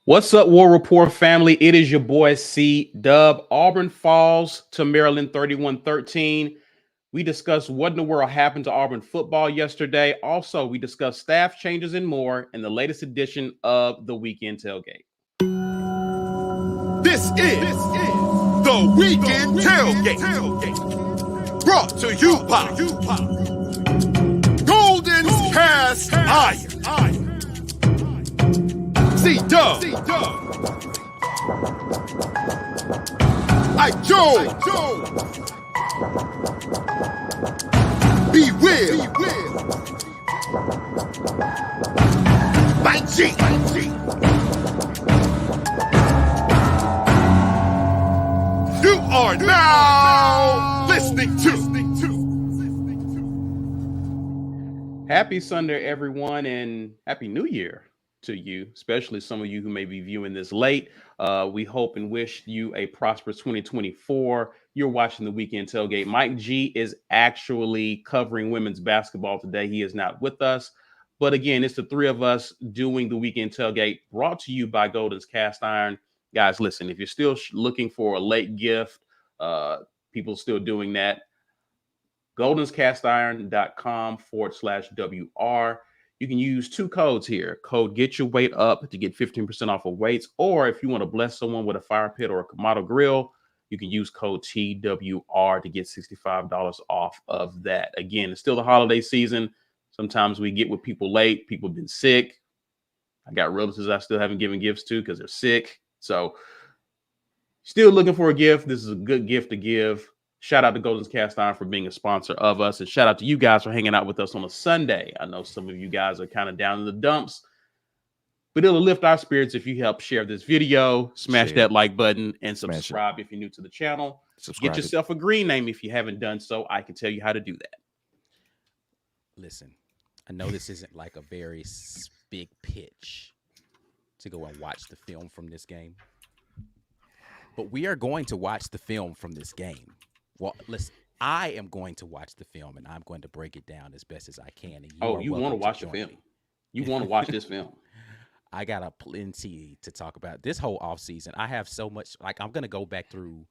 What's up, War Report family? It is your boy C Dub. Auburn falls to Maryland 31-13. We discussed what in the world happened to Auburn football yesterday. Also, we discussed staff changes and more in the latest edition of the Weekend Tailgate. This is the Weekend Tailgate. Brought to you by Golden Cast Iron. C-Dub. I Joe. Be Will. By G. You are now listening to. Happy Sunday, everyone, and Happy New Year to you, especially some of you who may be viewing this late. We hope and wish you a prosperous 2024. You're watching the Weekend Tailgate. Mike G is actually covering women's basketball today. He is not with us. But again, it's the three of us doing the Weekend Tailgate, brought to you by Golden's Cast Iron. Guys, listen, if you're still looking for a late gift, people still doing that. goldenscastiron.com/WR. You can use two codes here. Code Get Your Weight Up to get 15% off of weights. Or if you want to bless someone with a fire pit or a Kamado grill, you can use code TWR to get $65 off of that. Again, it's still the holiday season. Sometimes we get with people late. People have been sick. I got relatives I still haven't given gifts to because they're sick. So still looking for a gift. This is a good gift to give. Shout out to Golden's Cast Iron for being a sponsor of us. And shout out to you guys for hanging out with us on a Sunday. I know some of you guys are kind of down in the dumps, but it'll lift our spirits if you help share this video, smash that like button, and subscribe if you're new to the channel. Get yourself a green name if you haven't done so. I can tell you how to do that. Listen, I know this isn't like a very big pitch to go and watch the film from this game, but we are going to watch the film from this game. Well, listen, I am going to watch the film, and I'm going to break it down as best as I can. And you want to watch the film? You want to watch this film? I got a plenty to talk about. This whole offseason, I have so much. Like, I'm going to go back through.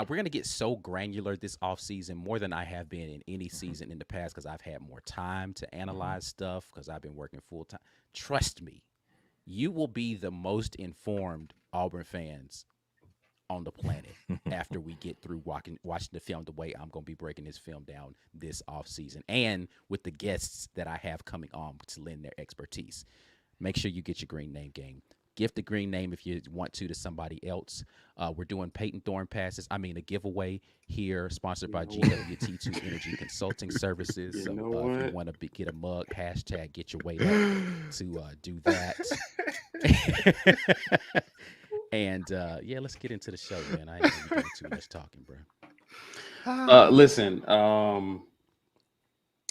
We're going to get so granular this offseason, more than I have been in any season in the past, because I've had more time to analyze stuff because I've been working full time. Trust me, you will be the most informed Auburn fans on the planet after we get through watching the film the way I'm going to be breaking this film down this offseason, and with the guests that I have coming on to lend their expertise. Make sure you get your green name game. Gift the green name if you want to somebody else. We're doing Peyton Thorne passes. I mean, a giveaway here, sponsored by GWT2 Energy Consulting Services. So if you want to get a mug, hashtag get your weight up to do that. And yeah, let's get into the show, man. I ain't doing too much talking, bro. Listen,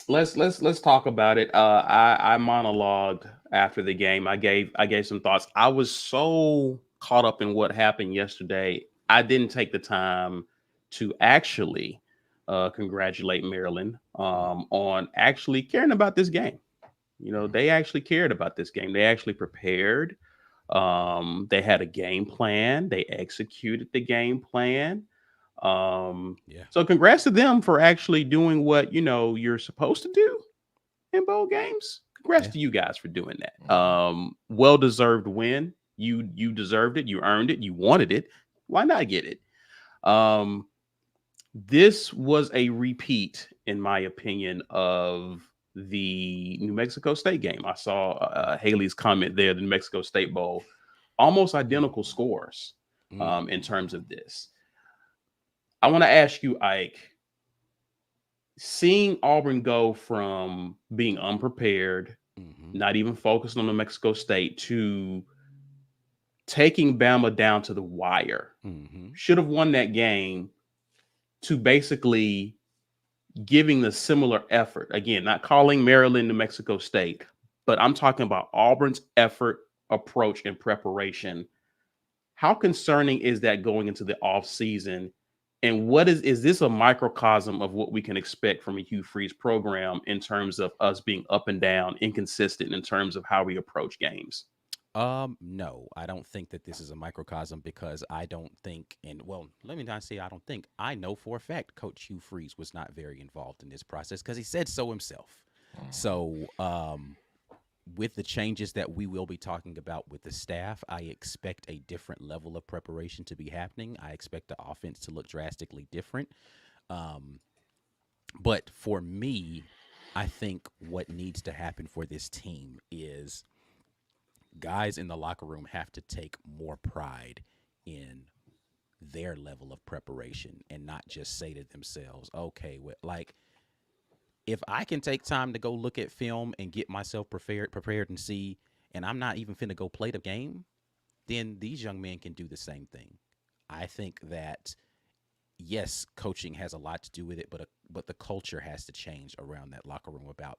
let's talk about it. I monologued after the game. I gave some thoughts. I was so caught up in what happened yesterday, I didn't take the time to actually congratulate Maryland on actually caring about this game. You know, they actually cared about this game. They actually prepared. They had a game plan. They executed the game plan. So congrats to them for actually doing what, you know, you're supposed to do in bowl games. Congrats to you guys for doing that. Well-deserved win. You deserved it. You earned it. You wanted it. Why not get it? This was a repeat, in my opinion, of the New Mexico State game. I saw Haley's comment there, the New Mexico State Bowl, almost identical scores in terms of this. I want to ask you, Ike, seeing Auburn go from being unprepared, not even focused on New Mexico State, to taking Bama down to the wire, should have won that game, to basically giving the similar effort. Again, not calling Maryland New Mexico State, but I'm talking about Auburn's effort, approach, and preparation. How concerning is that going into the offseason? And what is this a microcosm of what we can expect from a Hugh Freeze program in terms of us being up and down, inconsistent in terms of how we approach games? No, I don't think that this is a microcosm because I don't think, and well, let me not say I don't think. I know for a fact Coach Hugh Freeze was not very involved in this process because he said so himself. So, with the changes that we will be talking about with the staff, I expect a different level of preparation to be happening. I expect the offense to look drastically different. Um, but for me, I think what needs to happen for this team is guys in the locker room have to take more pride in their level of preparation and not just say to themselves, okay, well, like if I can take time to go look at film and get myself prepared and see, and I'm not even finna go play the game, then these young men can do the same thing. I think that yes, coaching has a lot to do with it, but the culture has to change around that locker room about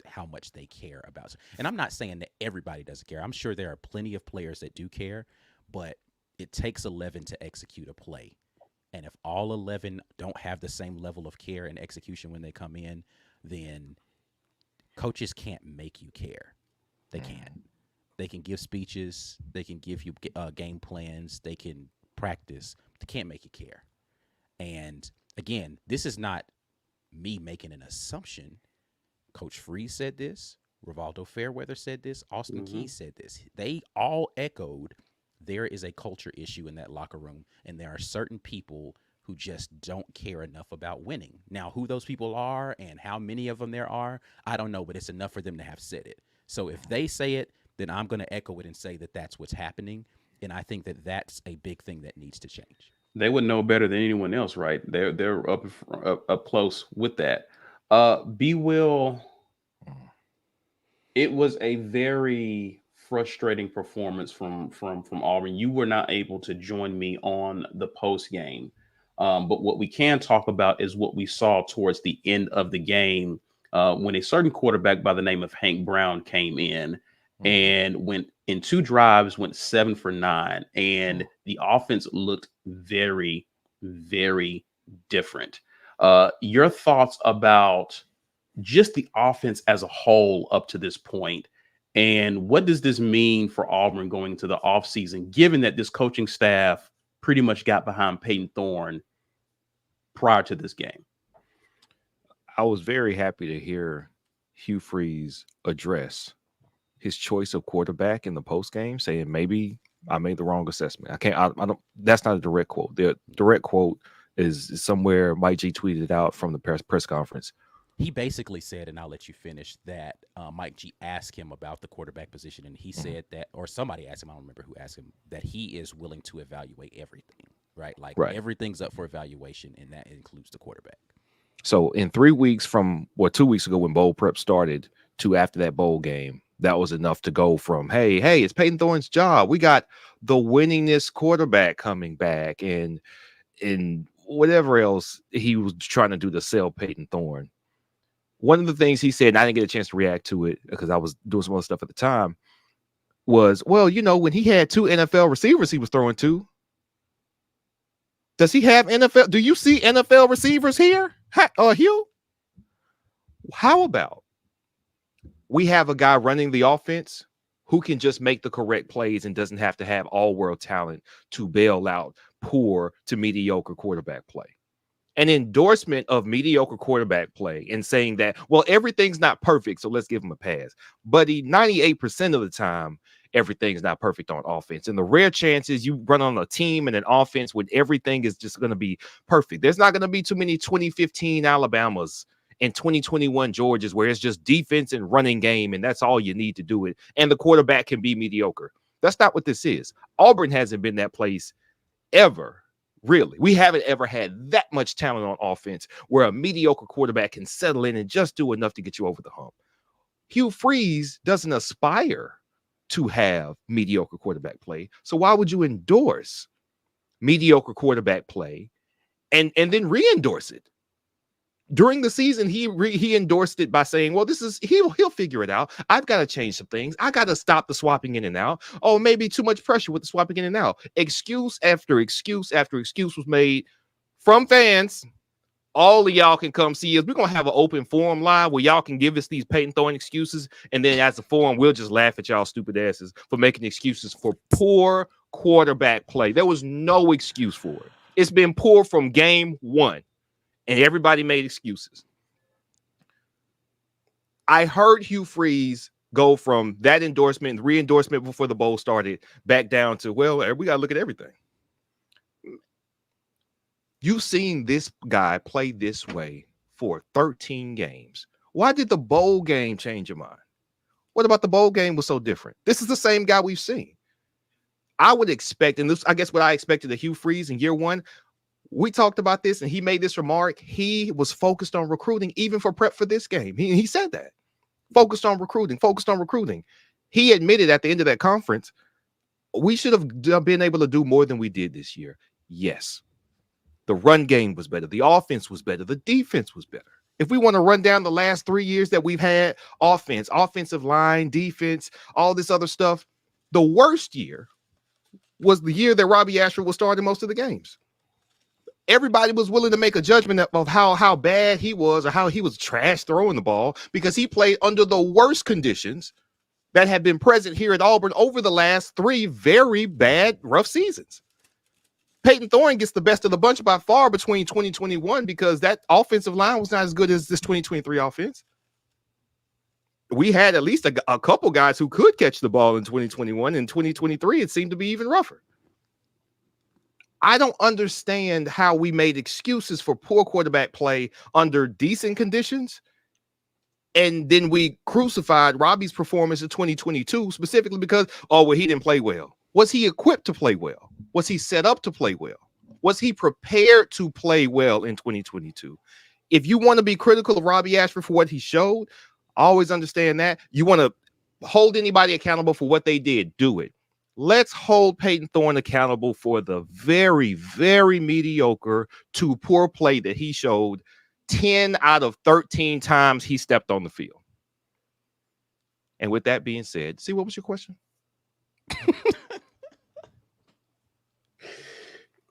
how much they care about. And I'm not saying that everybody doesn't care. I'm sure there are plenty of players that do care, but it takes 11 to execute a play. And if all 11 don't have the same level of care and execution when they come in, then coaches can't make you care. They can't. They can give speeches, they can give you game plans, they can practice, but they can't make you care. And again, this is not me making an assumption. Coach Freeze said this. Rivaldo Fairweather said this. Austin Keys said this. They all echoed there is a culture issue in that locker room, and there are certain people who just don't care enough about winning. Now, who those people are and how many of them there are, I don't know, but it's enough for them to have said it. So if they say it, then I'm going to echo it and say that that's what's happening, and I think that that's a big thing that needs to change. They would know better than anyone else, right? They're up close with that. B will. It was a very frustrating performance from Auburn. You were not able to join me on the post game, but what we can talk about is what we saw towards the end of the game when a certain quarterback by the name of Hank Brown came in and went in 2 drives, went 7 for 9, and the offense looked very, very different. Your thoughts about just the offense as a whole up to this point, and what does this mean for Auburn going into the offseason, given that this coaching staff pretty much got behind Peyton Thorne prior to this game? I was very happy to hear Hugh Freeze address his choice of quarterback in the post game, saying maybe I made the wrong assessment. I don't. That's not a direct quote. The direct quote is somewhere Mike G tweeted out from the press conference. He basically said, and I'll let you finish, that Mike G asked him about the quarterback position, and he said that, or somebody asked him, I don't remember who asked him, that he is willing to evaluate everything, right? Like everything's up for evaluation, and that includes the quarterback. So in 3 weeks from 2 weeks ago when bowl prep started to after that bowl game, that was enough to go from, hey, it's Peyton Thorne's job. We got the winningest quarterback coming back, and whatever else he was trying to do to sell Peyton Thorne. One of the things he said, and I didn't get a chance to react to it because I was doing some other stuff at the time, was, well, when he had 2 NFL receivers he was throwing to. Does he have NFL? Do you see NFL receivers here? Hugh? How about we have a guy running the offense who can just make the correct plays and doesn't have to have all-world talent to bail out poor to mediocre quarterback play? An endorsement of mediocre quarterback play and saying that, well, everything's not perfect, so let's give him a pass. But 98% of the time, everything's not perfect on offense. And the rare chances you run on a team and an offense when everything is just going to be perfect. There's not going to be too many 2015 Alabamas and 2021 Georgias where it's just defense and running game, and that's all you need to do it. And the quarterback can be mediocre. That's not what this is. Auburn hasn't been that place ever. Really, we haven't ever had that much talent on offense where a mediocre quarterback can settle in and just do enough to get you over the hump. Hugh Freeze doesn't aspire to have mediocre quarterback play. So why would you endorse mediocre quarterback play and then re-endorse it? During the season, he endorsed it by saying, well, he'll figure it out. I've got to change some things. I got to stop the swapping in and out. Oh, maybe too much pressure with the swapping in and out. Excuse after excuse after excuse was made from fans all of y'all can come see us. We're going to have an open forum live where y'all can give us these Peyton Thorne excuses. And then as a forum, we'll just laugh at y'all stupid asses for making excuses for poor quarterback play. There was no excuse for it. It's been poor from game one, and everybody made excuses. I heard Hugh Freeze go from that endorsement, re-endorsement before the bowl started, back down to, well, we got to look at everything. You've seen this guy play this way for 13 games. Why did the bowl game change your mind? What about the bowl game was so different? This is the same guy we've seen. I would expect, and this, I guess what I expected of Hugh Freeze in year one, we talked about this and he made this remark. He was focused on recruiting even for prep for this game. He said that. Focused on recruiting. He admitted at the end of that conference, we should have been able to do more than we did this year. Yes. The run game was better. The offense was better. The defense was better. If we want to run down the last 3 years that we've had, offense, offensive line, defense, all this other stuff, the worst year was the year that Robbie Ashford was starting most of the games. Everybody was willing to make a judgment of how bad he was or how he was trash throwing the ball because he played under the worst conditions that have been present here at Auburn over the last 3 very bad, rough seasons. Peyton Thorne gets the best of the bunch by far between 2021 because that offensive line was not as good as this 2023 offense. We had at least a couple guys who could catch the ball in 2021. In 2023, it seemed to be even rougher. I don't understand how we made excuses for poor quarterback play under decent conditions, and then we crucified Robbie's performance in 2022 specifically because, he didn't play well. Was he equipped to play well? Was he set up to play well? Was he prepared to play well in 2022? If you want to be critical of Robbie Ashford for what he showed, always understand that. You want to hold anybody accountable for what they did, do it. Let's hold Peyton Thorne accountable for the very, very mediocre to poor play that he showed 10 out of 13 times he stepped on the field. And with that being said, see, what was your question?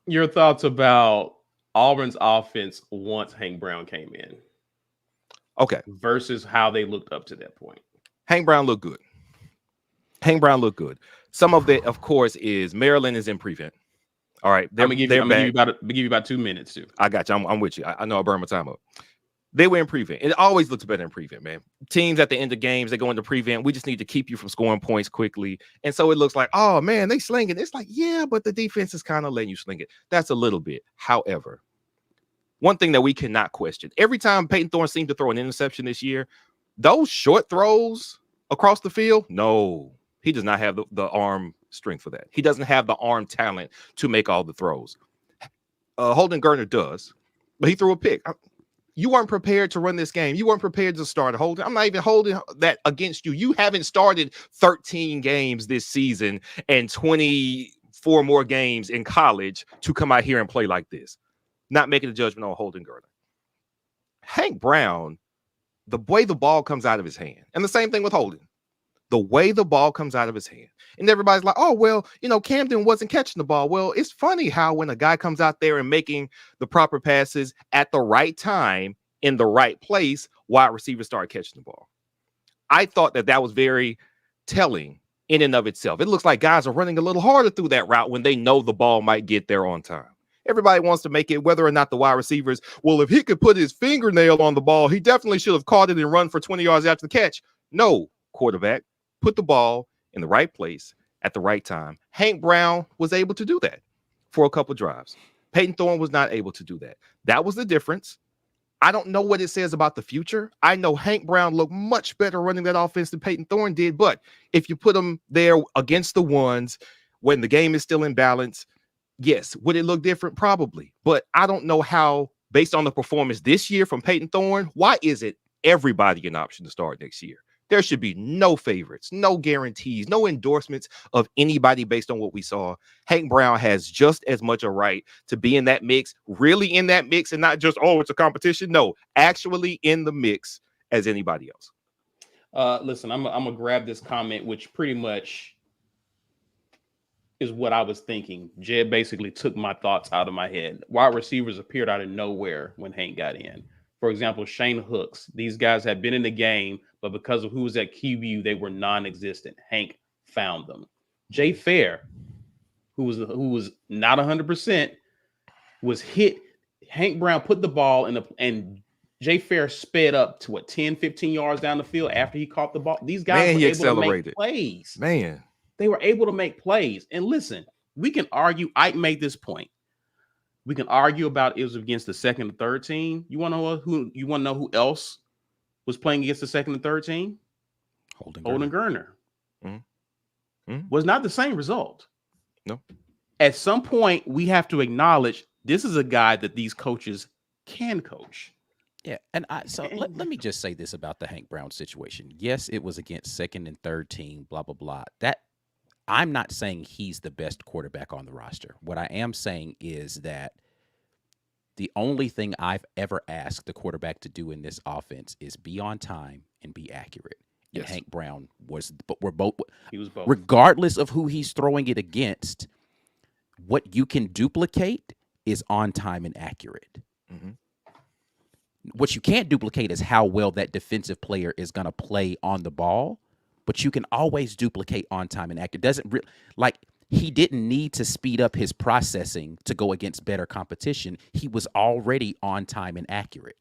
Your thoughts about Auburn's offense once Hank Brown came in. Okay. Versus how they looked up to that point. Hank Brown looked good. Some of that, of course, is Maryland is in prevent. All right. I'm gonna give you about 2 minutes too. I got you. I'm with you. I know I burned my time up. They were in prevent. It always looks better in prevent, man. Teams at the end of games, they go into prevent. We just need to keep you from scoring points quickly. And so it looks like, oh, man, they sling it. It's like, yeah, but the defense is kind of letting you sling it. That's a little bit. However, one thing that we cannot question, every time Peyton Thorne seemed to throw an interception this year, those short throws across the field, no, he does not have the arm strength for that. He doesn't have the arm talent to make all the throws. Holden Geriner does, but he threw a pick. You weren't prepared to run this game. You weren't prepared to start holding. I'm not even holding that against you. You haven't started 13 games this season and 24 more games in college to come out here and play like this. Not making a judgment on Holden Geriner. Hank Brown, the way the ball comes out of his hand, and the same thing with Holden, the way the ball comes out of his hand. And everybody's like, oh, well, Camden wasn't catching the ball. Well, it's funny how when a guy comes out there and making the proper passes at the right time in the right place, wide receivers start catching the ball. I thought that was very telling in and of itself. It looks like guys are running a little harder through that route when they know the ball might get there on time. Everybody wants to make it whether or not the wide receivers, well, if he could put his fingernail on the ball, he definitely should have caught it and run for 20 yards after the catch. No, quarterback, put the ball in the right place at the right time. Hank Brown was able to do that for a couple drives. Peyton Thorne was not able to do that. That was the difference. I don't know what it says about the future. I know Hank Brown looked much better running that offense than Peyton Thorne did, but if you put him there against the ones when the game is still in balance, yes, would it look different? Probably. But I don't know how, based on the performance this year from Peyton Thorne, why is it everybody an option to start next year? There should be no favorites, no guarantees, no endorsements of anybody based on what we saw. Hank Brown has just as much a right to be in that mix, really in that mix, and not just, it's a competition. No, actually in the mix as anybody else. Listen, I'm going to grab this comment, which pretty much is what I was thinking. Jed basically took my thoughts out of my head. Wide receivers appeared out of nowhere when Hank got in. For example, Shane Hooks. These guys had been in the game, but because of who was at QB, they were non-existent. Hank found them. Jay Fair, who was not 100%, was hit. Hank Brown put the ball and Jay Fair sped up to 10, 15 yards down the field after he caught the ball. These guys were able to make plays. Man, they were able to make plays. And listen, we can argue. Ike made this point. We can argue about it was against the second and third team. You want to know who else was playing against the second and third team? Holden Gurner. Was not the same result. No. At some point, we have to acknowledge this is a guy that these coaches can coach. Yeah, and let me just say this about the Hank Brown situation. Yes, it was against second and third team, blah, blah, blah. That I'm not saying he's the best quarterback on the roster. What I am saying is that the only thing I've ever asked the quarterback to do in this offense is be on time and be accurate. And yes. Hank Brown was both. Regardless of who he's throwing it against, what you can duplicate is on time and accurate. Mm-hmm. What you can't duplicate is how well that defensive player is going to play on the ball. But you can always duplicate on time and accurate. He didn't need to speed up his processing to go against better competition. He was already on time and accurate.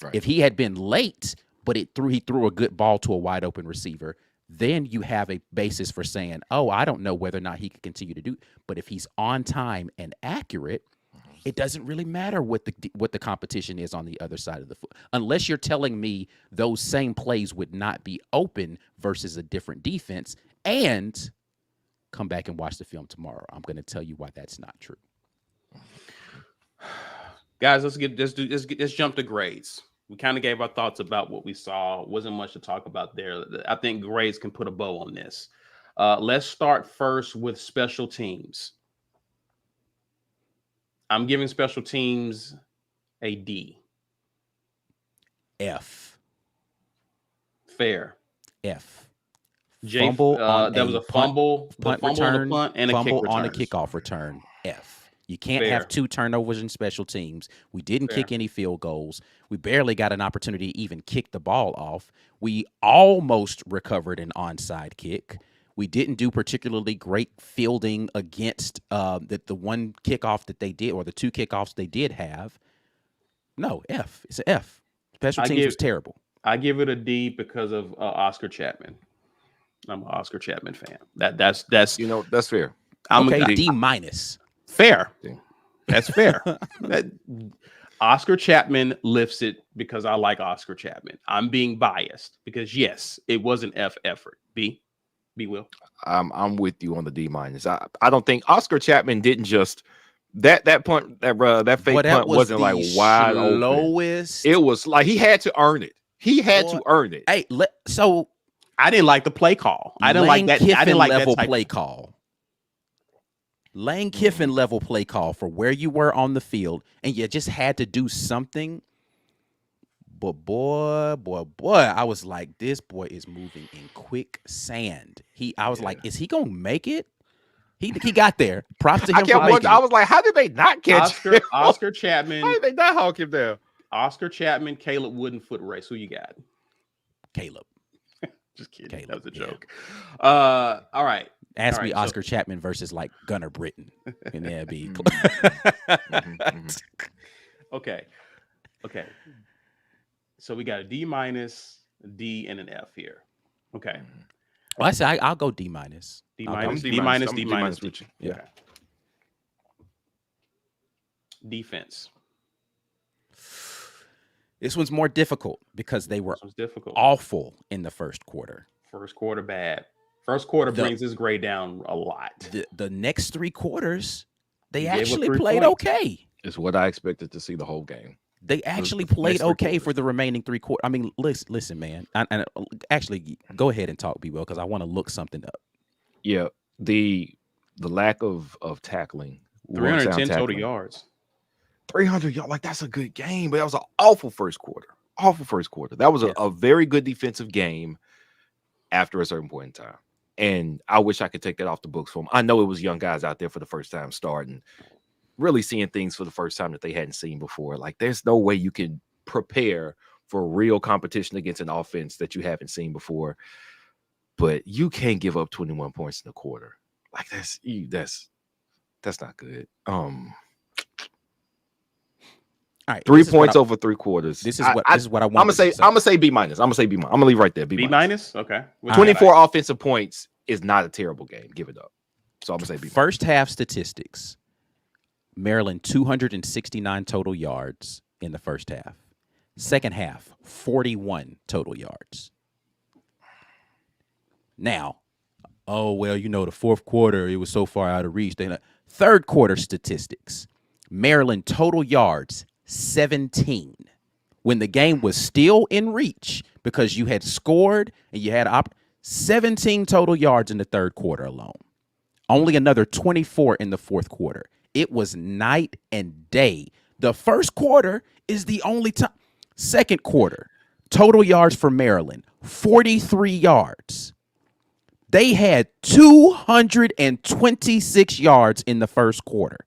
Right. If he had been late, but he threw a good ball to a wide open receiver, then you have a basis for saying, oh, I don't know whether or not he can continue to do. But if he's on time and accurate, it doesn't really matter what the competition is on the other side of the foot, unless you're telling me those same plays would not be open versus a different defense. And come back and watch the film tomorrow. I'm going to tell you why that's not true. Guys, let's jump to grades. We kind of gave our thoughts about what we saw. Wasn't much to talk about there. I think grades can put a bow on this. Let's start first with special teams. I'm giving special teams a D. F. Fair. F. Fumble. That was a fumble. Punt return. Punt and fumble on a kickoff return. F. You can't have 2 turnovers in special teams. We didn't kick any field goals. We barely got an opportunity to even kick the ball off. We almost recovered an onside kick. We didn't do particularly great fielding against the one kickoff that they did, or the 2 kickoffs they did have. No, F. It's an F. Special teams was terrible. I give it a D because of Oscar Chapman. I'm an Oscar Chapman fan. That's that's fair. I'm okay, D minus. Fair. Yeah. That's fair. Oscar Chapman lifts it because I like Oscar Chapman. I'm being biased because yes, it was an F effort. B. Will. I'm with you on the D minus. I don't think Oscar Chapman didn't just that punt that fake punt wasn't like wide lowest. Open. It was like he had to earn it. He had to earn it. Hey, so I didn't like the play call. I didn't like that. I didn't like level that play call. Lane Kiffin level play call for where you were on the field, and you just had to do something. But boy, I was like, this boy is moving in quicksand. I was like, is he gonna make it? He got there. Props to him. I was like, how did they not catch Oscar Chapman? How did they not hawk him down? Oscar Chapman, Caleb Wooden foot race. Who you got? Caleb. Just kidding. Caleb, that was a joke. All right. Ask me Oscar Chapman versus like Gunnar Britton, and that'd be okay. So we got a D minus, a D, and an F here. Okay. Well, I say I'll go D minus. D minus. Yeah. Okay. Defense. This one's more difficult because they were awful in the first quarter. First quarter bad. First quarter brings this grade down a lot. The next 3 quarters, they actually played okay. It's what I expected to see the whole game. They actually played okay for the remaining 3 quarters. I mean, listen, man. And actually, go ahead and talk, B-Will, because I want to look something up. Yeah, the lack of tackling. 310 total yards. 300 yards. Like, that's a good game, but that was an awful first quarter. That was a very good defensive game after a certain point in time. And I wish I could take that off the books for them. I know it was young guys out there for the first time starting, really seeing things for the first time that they hadn't seen before. Like, there's no way you can prepare for real competition against an offense that you haven't seen before. But you can't give up 21 points in a quarter. Like, that's not good. All right, 3 points over 3 quarters. This is what I want. I'm gonna say B minus. I'm gonna say B minus. I'm gonna leave right there. B minus. Okay. 24 offensive points is not a terrible game. Give it up. So I'm gonna say B minus. First half statistics: Maryland 269 total yards in the first half. Second half 41 total yards. Now, the fourth quarter, it was so far out of reach. Third quarter statistics: Maryland total yards 17. When the game was still in reach because you had scored and you had 17 total yards in the third quarter alone. Only another 24 in the fourth quarter. It was night and day. The first quarter is the only time. Second quarter, total yards for Maryland, 43 yards. They had 226 yards in the first quarter.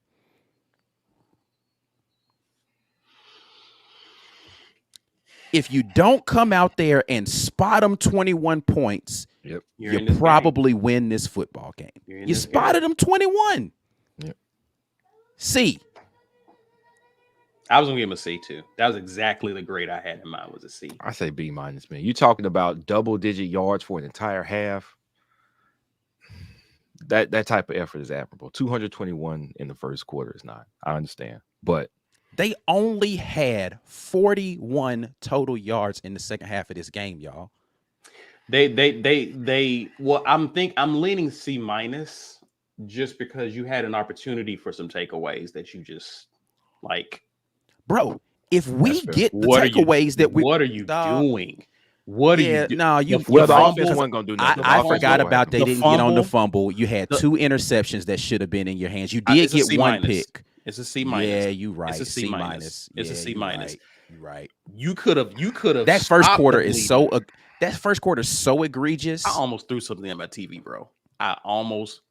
If you don't come out there and spot them 21 points, Yep. you probably win this football game. You spotted them 21. Yep. C. I was gonna give him a C too. That was exactly the grade I had in mind, was a C. I say B minus, man. You talking about double-digit yards for an entire half? That type of effort is admirable. 221 in the first quarter is not. I understand, but they only had 41 total yards in the second half of this game, y'all. Well, I'm leaning C minus just because you had an opportunity for some takeaways that you just like. Bro, if we get the takeaways what are you doing? What are you doing? No, the offense wasn't gonna do nothing. I forgot about they didn't get on the fumble. You had 2 interceptions that should have been in your hands. You did get one pick. It's a C minus. Yeah, you right. It's a C minus. It's a C minus. You're right. You could have. That first quarter is so. That first quarter is so egregious. I almost threw something at my TV, bro. I almost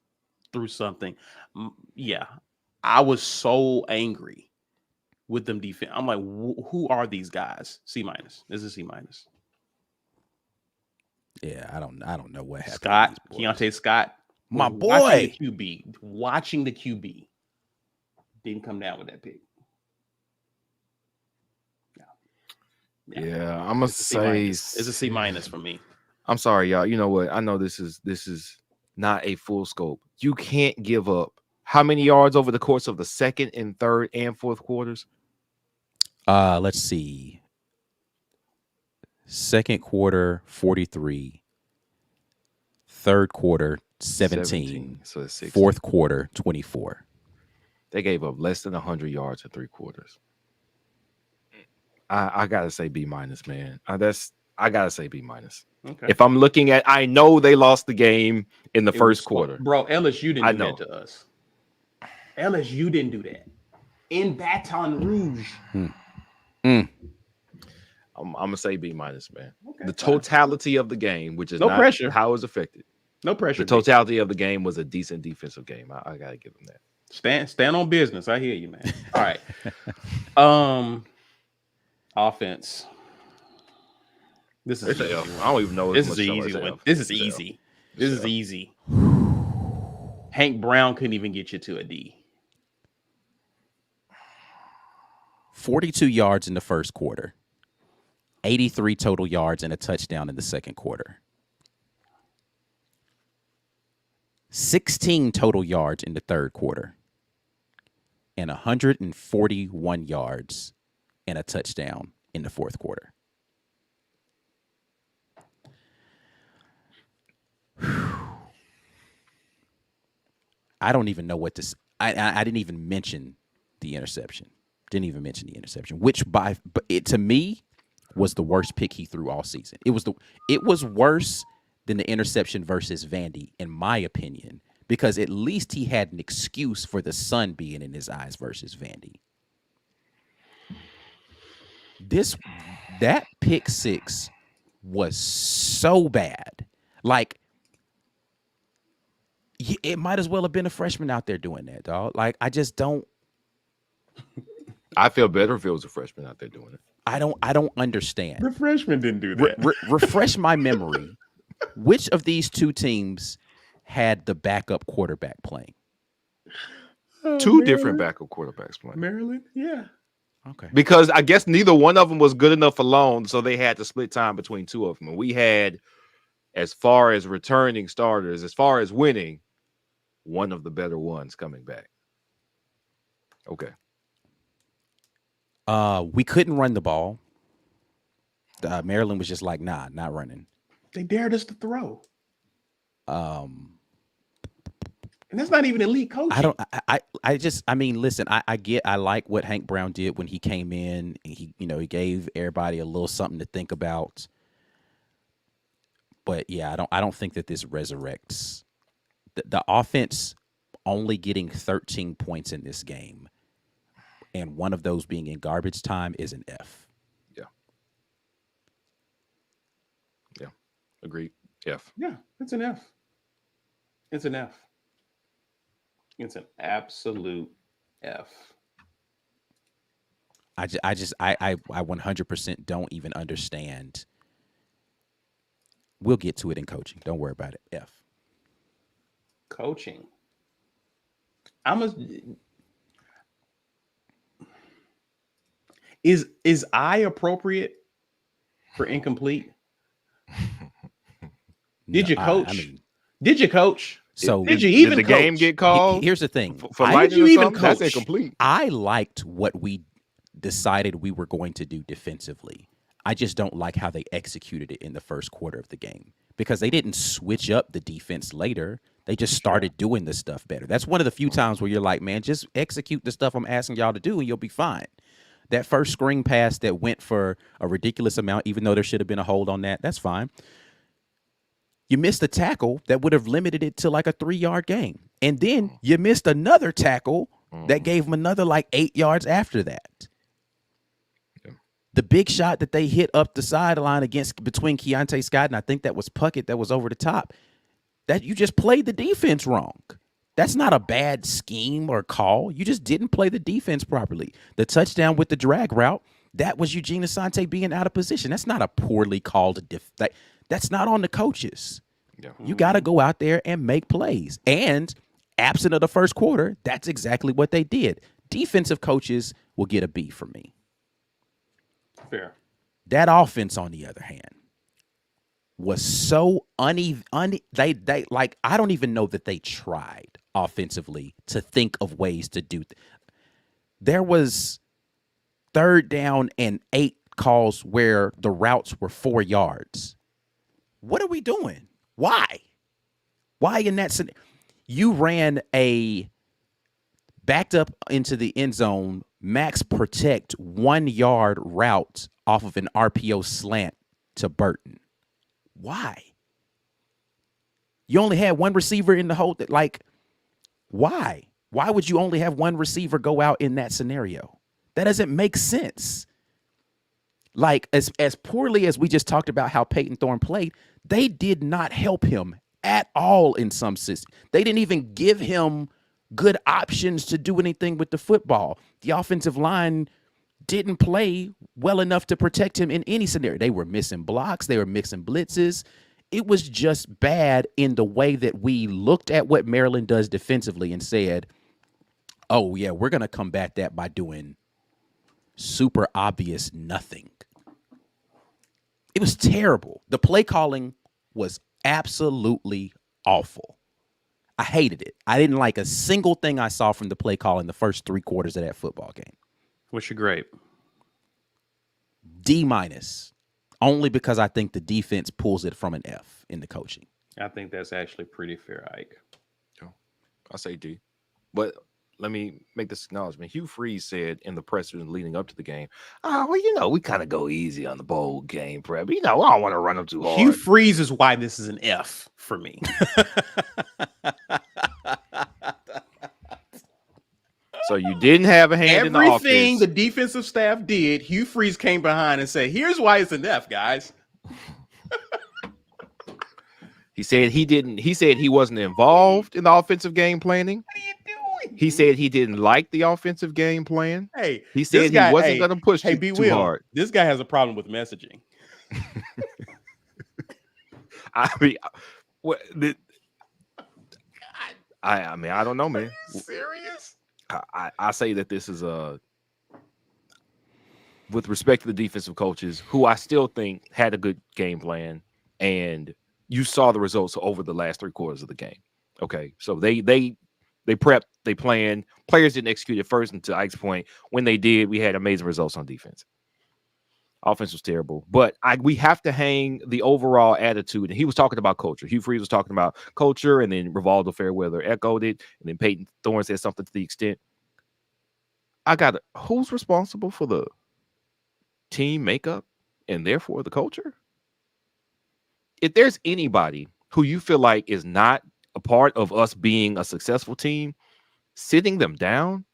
threw something. Yeah, I was so angry with them defense. I'm like, who are these guys? C minus. This is C minus. Yeah, I don't know what happened. Scott, Keontae Scott, my boy, watching the QB, didn't come down with that pick. Yeah, I'm gonna say it's a C minus for me. I'm sorry, y'all. You know what? I know this is not a full scope. You can't give up how many yards over the course of the second and third and fourth quarters? Let's see. Second quarter 43, third quarter 17. So it's 16. Fourth quarter 24. They gave up less than 100 yards in 3 quarters. I gotta say B minus, man. I gotta say B minus. Okay. If I'm looking at, I know they lost the game in the first quarter, bro. LSU didn't do that to us. LSU didn't do that in Baton Rouge. I'm gonna say B minus, man. Okay, the totality of the game, which is no not pressure, how it was affected. No pressure. The totality of the game was a decent defensive game. I gotta give them that. Stand on business. I hear you, man. All right. Offense. This is easy. I don't even know. This is an easy one. This is easy. This is easy. Hank Brown couldn't even get you to a D. 42 yards in the first quarter. 83 total yards and a touchdown in the second quarter. 16 total yards in the third quarter. And 141 yards and a touchdown in the fourth quarter. I don't even know what this. I didn't even mention the interception. Which to me was the worst pick he threw all season. It was worse than the interception versus Vandy, in my opinion, because at least he had an excuse for the sun being in his eyes versus Vandy. That pick six was so bad. Like, It might as well have been a freshman out there doing that, dog. Like, I just don't. I feel better if it was a freshman out there doing it. I don't understand. The freshman didn't do that. Refresh my memory. Which of these two teams had the backup quarterback playing? Two different backup quarterbacks playing. Maryland, yeah. Okay. Because I guess neither one of them was good enough alone, so they had to split time between two of them. And we had, as far as returning starters, as far as winning, one of the better ones coming back. Okay. We couldn't run the ball. Maryland was just like, nah, not running. They dared us to throw. And that's not even elite coaching. I mean, listen, I like what Hank Brown did when he came in. He gave everybody a little something to think about. But yeah, I don't think that this resurrects the offense only getting 13 points in this game, and one of those being in garbage time is an F. Yeah. Agreed. F. Yeah, it's an F. It's an F. It's an absolute F. I 100% don't even understand. We'll get to it in coaching. Don't worry about it. F. Coaching. Is I appropriate for incomplete? Did you coach? Did you coach? So did you even did the game get called? Here's the thing. For did you even coach? That's incomplete. I liked what we decided we were going to do defensively. I just don't like how they executed it in the first quarter of the game, because they didn't switch up the defense later. They just started doing the stuff better. That's one of the few times where you're like, man, just execute the stuff I'm asking y'all to do and you'll be fine. That first screen pass that went for a ridiculous amount, even though there should have been a hold on that, that's fine. You missed a tackle that would have limited it to like a 3-yard gain. And then you missed another tackle that gave them another like 8 yards after that. Yeah. The big shot that they hit up the sideline between Keontae Scott and I think that was Puckett that was over the top, that you just played the defense wrong. That's not a bad scheme or call. You just didn't play the defense properly. The touchdown with the drag route, that was Eugene Asante being out of position. That's not a poorly called that's not on the coaches. Yeah. You got to go out there and make plays. And absent of the first quarter, that's exactly what they did. Defensive coaches will get a B from me. Fair. That offense, on the other hand, was so uneven. They like, I don't even know that they tried offensively to think of ways to do. There was 3rd down and 8 calls where the routes were 4 yards. What are we doing? Why in that scenario? You ran a backed up into the end zone, max protect 1-yard route off of an RPO slant to Burton. Why? You only had one receiver in the whole thing. Like, why? Why would you only have one receiver go out in that scenario? That doesn't make sense. Like, as poorly as we just talked about how Peyton Thorne played, they did not help him at all in some systems. They didn't even give him good options to do anything with the football. The offensive line didn't play well enough to protect him in any scenario. They were missing blocks. They were mixing blitzes. It was just bad in the way that we looked at what Maryland does defensively and said, oh, yeah, we're going to combat that by doing super obvious nothing. It was terrible. The play calling was absolutely awful. I hated it. I didn't like a single thing I saw from the play call in the first 3 quarters of that football game. What's your grade? D-, only because I think the defense pulls it from an F in the coaching. I think that's actually pretty fair, Ike. I'll say D. But let me make this acknowledgement. Hugh Freeze said in the pressers leading up to the game, we kind of go easy on the bowl game prep. I don't want to run them too hard. Hugh Freeze is why this is an F for me. So you didn't have a hand in the offense. Everything the defensive staff did, Hugh Freeze came behind and said, here's why it's an F, guys. He said he didn't. He said he wasn't involved in the offensive game planning. What are you doing? He said he didn't like the offensive game plan. Hey, He said he wasn't going to push hey, it B. too Will, hard. this guy has a problem with messaging. I mean, what? I mean, I don't know, man. Serious? I say that this is with respect to the defensive coaches, who I still think had a good game plan, and you saw the results over the last 3 quarters of the game. Okay, so they prepped, they planned. Players didn't execute at first, and to Ike's point, when they did, we had amazing results on defense. Offense was terrible, but we have to hang the overall attitude. And he was talking about culture. Hugh Freeze was talking about culture, and then Rivaldo Fairweather echoed it, and then Peyton Thorne said something to the extent, who's responsible for the team makeup and therefore the culture? If there's anybody who you feel like is not a part of us being a successful team, sitting them down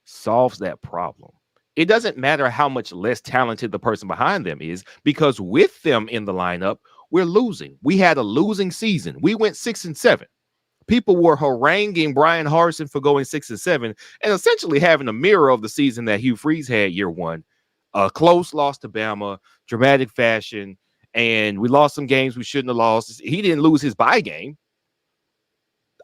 solves that problem. It doesn't matter how much less talented the person behind them is, because with them in the lineup, we're losing. We had a losing season. We went 6-7. People were haranguing Brian Harsin for going 6-7 and essentially having a mirror of the season that Hugh Freeze had year 1. A close loss to Bama, dramatic fashion, and we lost some games we shouldn't have lost. He didn't lose his bye game.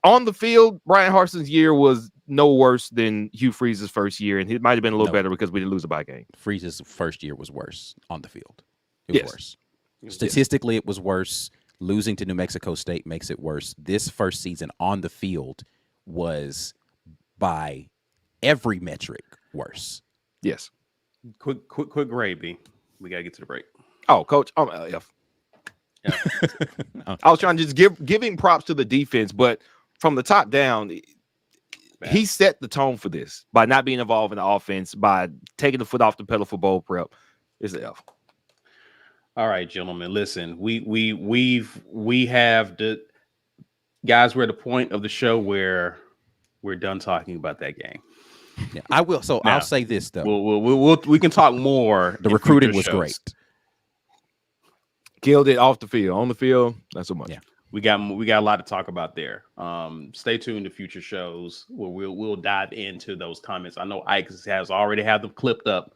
On the field, Brian Harsin's year was no worse than Hugh Freeze's first year, and it might have been a little better because we didn't lose a bye game. Freeze's first year was worse on the field. It was worse. Yes. Statistically, it was worse. Losing to New Mexico State makes it worse. This first season on the field was, by every metric, worse. Yes. Quick gravy. We got to get to the break. Oh, Coach, F. I was trying to just giving props to the defense, but from the top down, he set the tone for this by not being involved in the offense, by taking the foot off the pedal for bowl prep. It's an F. All right, gentlemen, listen, we have the guys. We're at the point of the show where we're done talking about that game. Yeah, I will. So Now, I'll say this though. We can talk more. The recruiting was great. Killed it off the field. On the field, not so much. Yeah. We got a lot to talk about there. Stay tuned to future shows where we'll dive into those comments. I know Ike has already had them clipped up.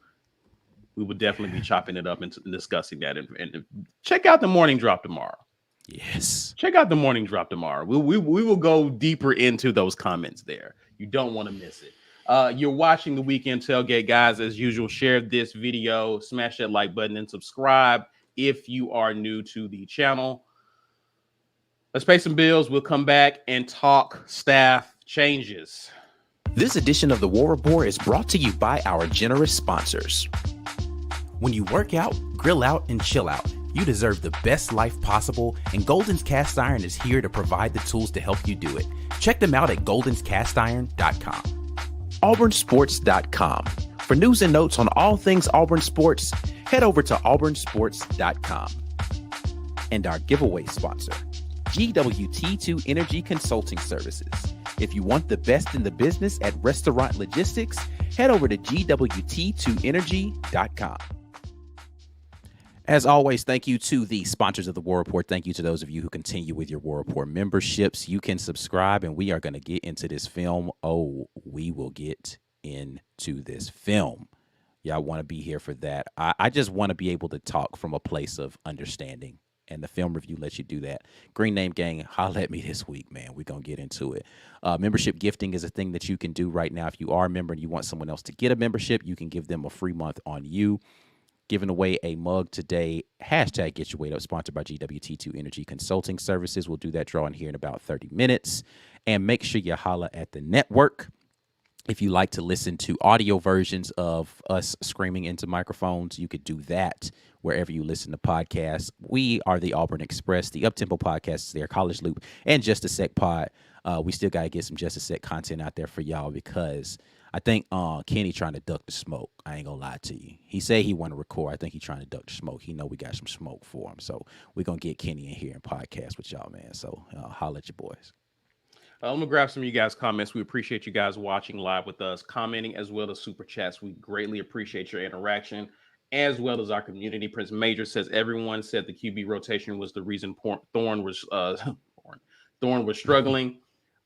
We will definitely be chopping it up and discussing that. And check out the morning drop tomorrow. Yes. Check out the morning drop tomorrow. We will go deeper into those comments there. You don't want to miss it. You're watching the Weekend Tailgate, guys. As usual, share this video, smash that like button, and subscribe if you are new to the channel. Let's pay some bills. We'll come back and talk staff changes. This edition of the War Report is brought to you by our generous sponsors. When you work out, grill out, and chill out, you deserve the best life possible, and Golden's Cast Iron is here to provide the tools to help you do it. Check them out at goldenscastiron.com. auburnsports.com. For news and notes on all things Auburn Sports, head over to auburnsports.com. And our giveaway sponsor, GWT2 Energy Consulting Services. If you want the best in the business at restaurant logistics, head over to gwt2energy.com. As always, thank you to the sponsors of the War Report. Thank you to those of you who continue with your War Report memberships. You can subscribe, and we are going to get into this film. Oh, we will get into this film. Y'all want to be here for that. I just want to be able to talk from a place of understanding, and the film review lets you do that. Green Name Gang, holla at me this week, man. We're going to get into it. Membership gifting is a thing that you can do right now. If you are a member and you want someone else to get a membership, you can give them a free month on you. Giving away a mug today, hashtag Get Your Weight Up, sponsored by GWT2 Energy Consulting Services. We'll do that drawing here in about 30 minutes. And make sure you holla at the network. If you like to listen to audio versions of us screaming into microphones, you could do that wherever you listen to podcasts. We are the Auburn Express, the Uptempo podcast is there, College Loop, and Just a Sec Pod. We still got to get some Just a Sec content out there for y'all, because I think Kenny trying to duck the smoke. I ain't gonna lie to you. He said he want to record. I think he trying to duck the smoke. He know we got some smoke for him. So we're going to get Kenny in here and podcast with y'all, man. So holla at your boys. I'm going to grab some of you guys' comments. We appreciate you guys watching live with us, commenting, as well as super chats. We greatly appreciate your interaction, as well as our community. Prince Major says, everyone said the QB rotation was the reason Thorne was Thorne was struggling.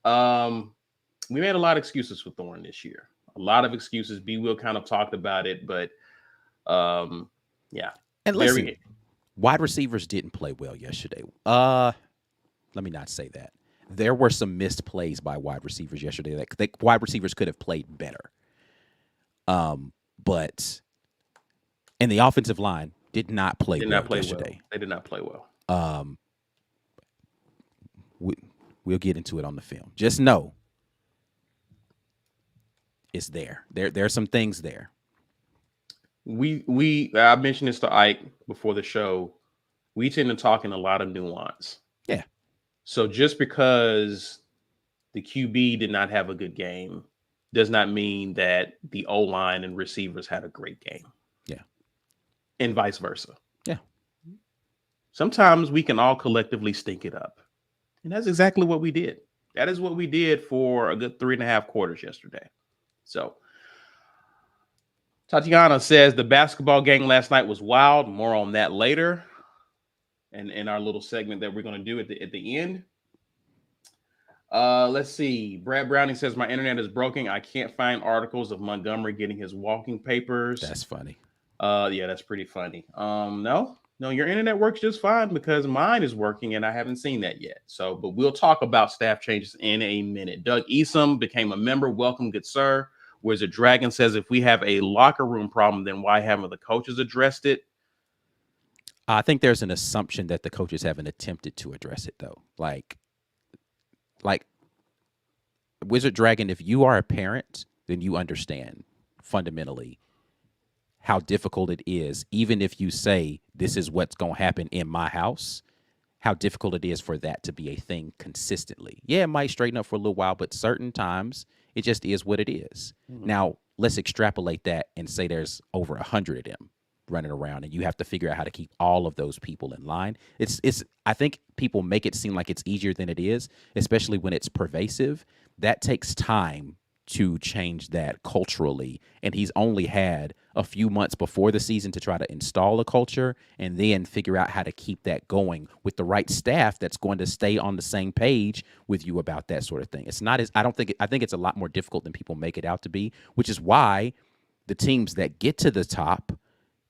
We made a lot of excuses for Thorne this year. A lot of excuses. B. Will kind of talked about it, but yeah. And listen, wide receivers didn't play well yesterday. Let me not say that. There were some missed plays by wide receivers yesterday that wide receivers could have played better. But and the offensive line did not play well yesterday. Well. They did not play well. We'll get into it on the film. Just know it's there. There are some things there. I mentioned this to Ike before the show. We tend to talk in a lot of nuance. Yeah. So just because the QB did not have a good game does not mean that the O-line and receivers had a great game. Yeah. And vice versa. Yeah. Sometimes we can all collectively stink it up. And that's exactly what we did. That is what we did for a good 3.5 quarters yesterday. So Tatiana says the basketball game last night was wild. More on that later. And in our little segment that we're going to do at the end. Let's see. Brad Browning says my internet is broken. I can't find articles of Montgomery getting his walking papers. That's funny. Yeah, that's pretty funny. No, your internet works just fine because mine is working and I haven't seen that yet. So, but we'll talk about staff changes in a minute. Doug Easom became a member. Welcome, good sir. Wizard Dragon says if we have a locker room problem, then why haven't the coaches addressed it? I think there's an assumption that the coaches haven't attempted to address it, though. Like Wizard Dragon, if you are a parent, then you understand fundamentally how difficult it is, even if you say this is what's going to happen in my house, how difficult it is for that to be a thing consistently. Yeah, it might straighten up for a little while, but certain times it just is what it is. Mm-hmm. Now, let's extrapolate that and say there's over 100 of them running around and you have to figure out how to keep all of those people in line. I think people make it seem like it's easier than it is, especially when it's pervasive. That takes time to change that culturally. And he's only had a few months before the season to try to install a culture and then figure out how to keep that going with the right staff that's going to stay on the same page with you about that sort of thing. It's not as, I think it's a lot more difficult than people make it out to be, which is why the teams that get to the top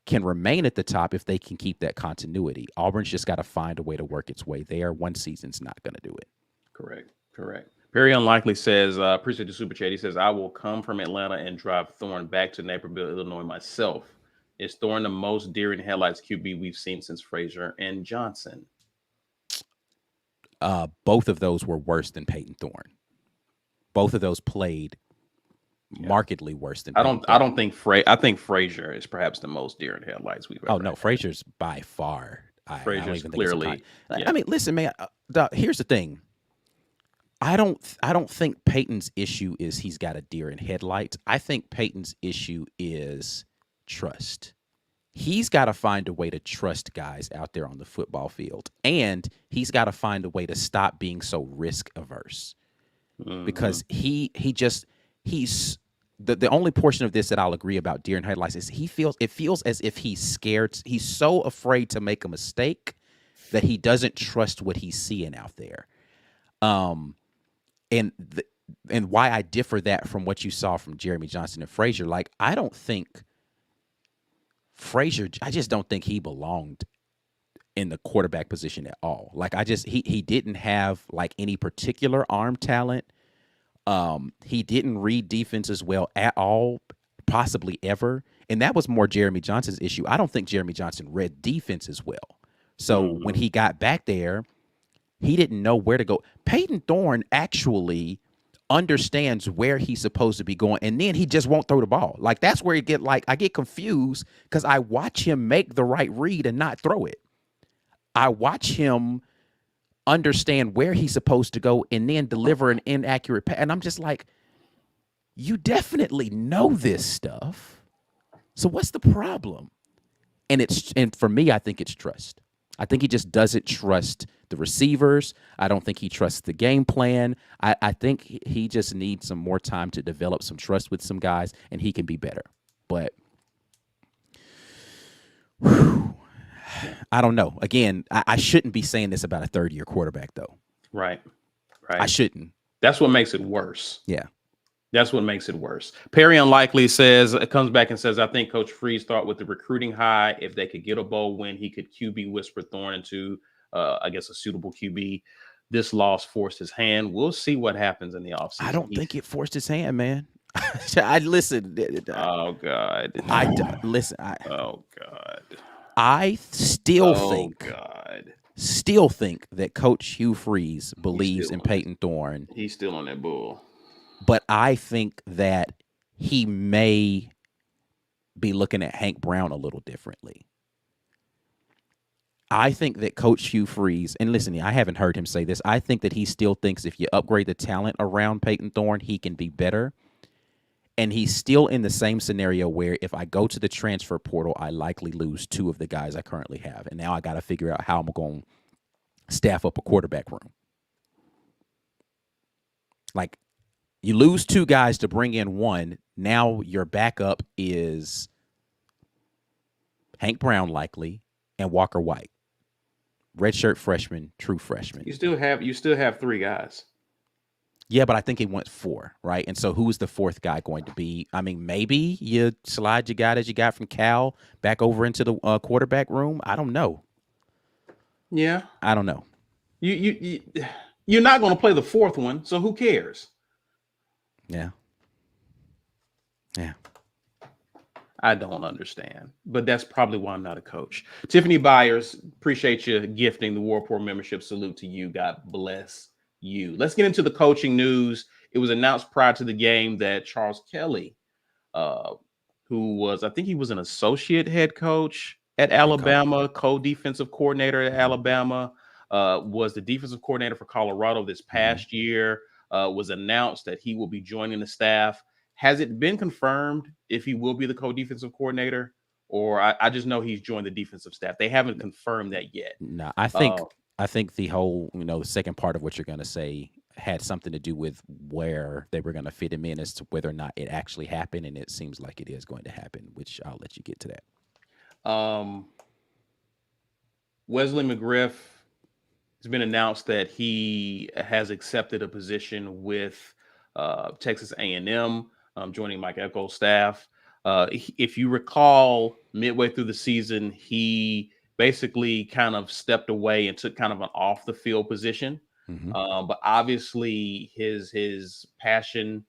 can remain at the top if they can keep that continuity. Auburn's just got to find a way to work its way there. One season's not going to do it. Correct. Very Unlikely says, appreciate the super chat. He says, I will come from Atlanta and drive Thorne back to Naperville, Illinois myself. Is Thorne the most deer in headlights QB we've seen since Frazier and Johnson? Both of those were worse than Peyton Thorne. Both of those played markedly worse than Peyton Thorne. I think Frazier is perhaps the most deer in headlights we've ever had. Frazier's by far. Frazier's clearly. I mean, listen, man, here's the thing. I don't think Peyton's issue is he's got a deer in headlights. I think Peyton's issue is trust. He's got to find a way to trust guys out there on the football field, and he's got to find a way to stop being so risk averse. Mm-hmm. Because he's the only portion of this that I'll agree about deer in headlights is it feels as if he's scared. He's so afraid to make a mistake that he doesn't trust what he's seeing out there. And why I differ that from what you saw from Jeremy Johnson and Frazier, like I just don't think he belonged in the quarterback position at all. Like he didn't have like any particular arm talent. He didn't read defenses well at all, possibly ever. And that was more Jeremy Johnson's issue. I don't think Jeremy Johnson read defenses well. So when he got back there, he didn't know where to go. Peyton Thorne actually understands where he's supposed to be going, and then he just won't throw the ball. Like that's where I get confused because I watch him make the right read and not throw it. I watch him understand where he's supposed to go and then deliver an inaccurate pass. And I'm just like, you definitely know this stuff. So what's the problem? And for me, I think it's trust. I think he just doesn't trust the receivers. I don't think he trusts the game plan. I think he just needs some more time to develop some trust with some guys, and he can be better. But I don't know. Again, I shouldn't be saying this about a third-year quarterback, though. Right. right? I shouldn't. That's what makes it worse. Yeah. That's what makes it worse. Perry Unlikely says, it comes back and says, I think Coach Freeze thought with the recruiting high, if they could get a bowl win, he could QB whisper Thorne into, I guess, a suitable QB. This loss forced his hand. We'll see what happens in the offseason. I don't think it forced his hand, man. I listen. Oh God. Listen. Oh God. I still think that Coach Hugh Freeze believes in Peyton Thorne. He's still on that bull. But I think that he may be looking at Hank Brown a little differently. I think that Coach Hugh Freeze, and listen, I haven't heard him say this, I think that he still thinks if you upgrade the talent around Peyton Thorne, he can be better. And he's still in the same scenario where if I go to the transfer portal, I likely lose 2 of the guys I currently have. And now I got to figure out how I'm going to staff up a quarterback room. Like, you lose 2 guys to bring in 1. Now your backup is Hank Brown likely and Walker White. Redshirt freshman, true freshman. You still have 3 guys. Yeah, but I think he went 4, right? And so who is the 4th guy going to be? I mean, maybe you slide your guy that you got from Cal back over into the quarterback room. I don't know. Yeah. I don't know. You're not going to play the 4th one, so who cares? Yeah. I don't understand, but that's probably why I'm not a coach. Tiffany Byers, appreciate you gifting the War Report membership. Salute to you. God bless you. Let's get into the coaching news. It was announced prior to the game that Charles Kelly, who was, I think he was an associate head coach at Alabama, co-defensive coordinator at Alabama, was the defensive coordinator for Colorado this past year, was announced that he will be joining the staff. Has it been confirmed if he will be the co-defensive coordinator, or I just know he's joined the defensive staff? They haven't confirmed that yet. No, I think the whole, the second part of what you're going to say had something to do with where they were going to fit him in as to whether or not it actually happened, and it seems like it is going to happen, which I'll let you get to that. Wesley McGriff, it's been announced that he has accepted a position with Texas A&M. Joining Mike Echols' staff. If you recall, midway through the season, he basically kind of stepped away and took kind of an off the field position. But obviously his passion,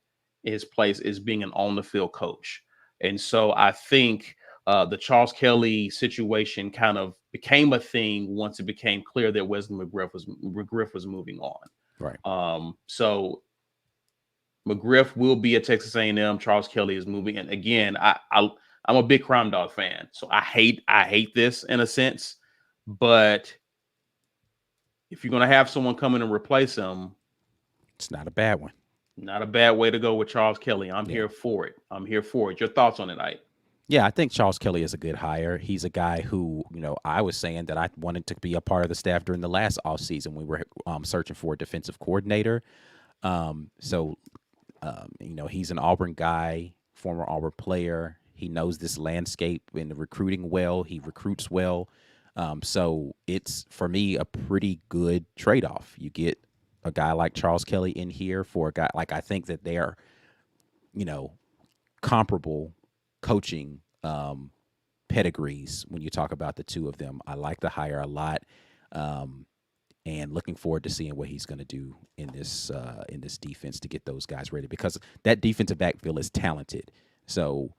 his place is being an on the field coach. And so I think the Charles Kelly situation kind of became a thing once it became clear that Wesley McGriff was moving on. Right. So McGriff will be at Texas A&M. Charles Kelly is moving. And again, I'm a big Crime Dog fan, so I hate this in a sense. But if you're going to have someone come in and replace him, it's not a bad one. Not a bad way to go with Charles Kelly. I'm here for it. Your thoughts on it, Ike? Yeah, I think Charles Kelly is a good hire. He's a guy who, I was saying that I wanted to be a part of the staff during the last offseason. We were searching for a defensive coordinator. He's an Auburn guy, former Auburn player. He knows this landscape in the recruiting well. He recruits well. So it's, for me, a pretty good trade-off. You get a guy like Charles Kelly in here for a guy like, I think that they're, comparable coaching pedigrees when you talk about the two of them. I like the hire a lot. And looking forward to seeing what he's going to do in this defense to get those guys ready, because that defensive backfield is talented. So,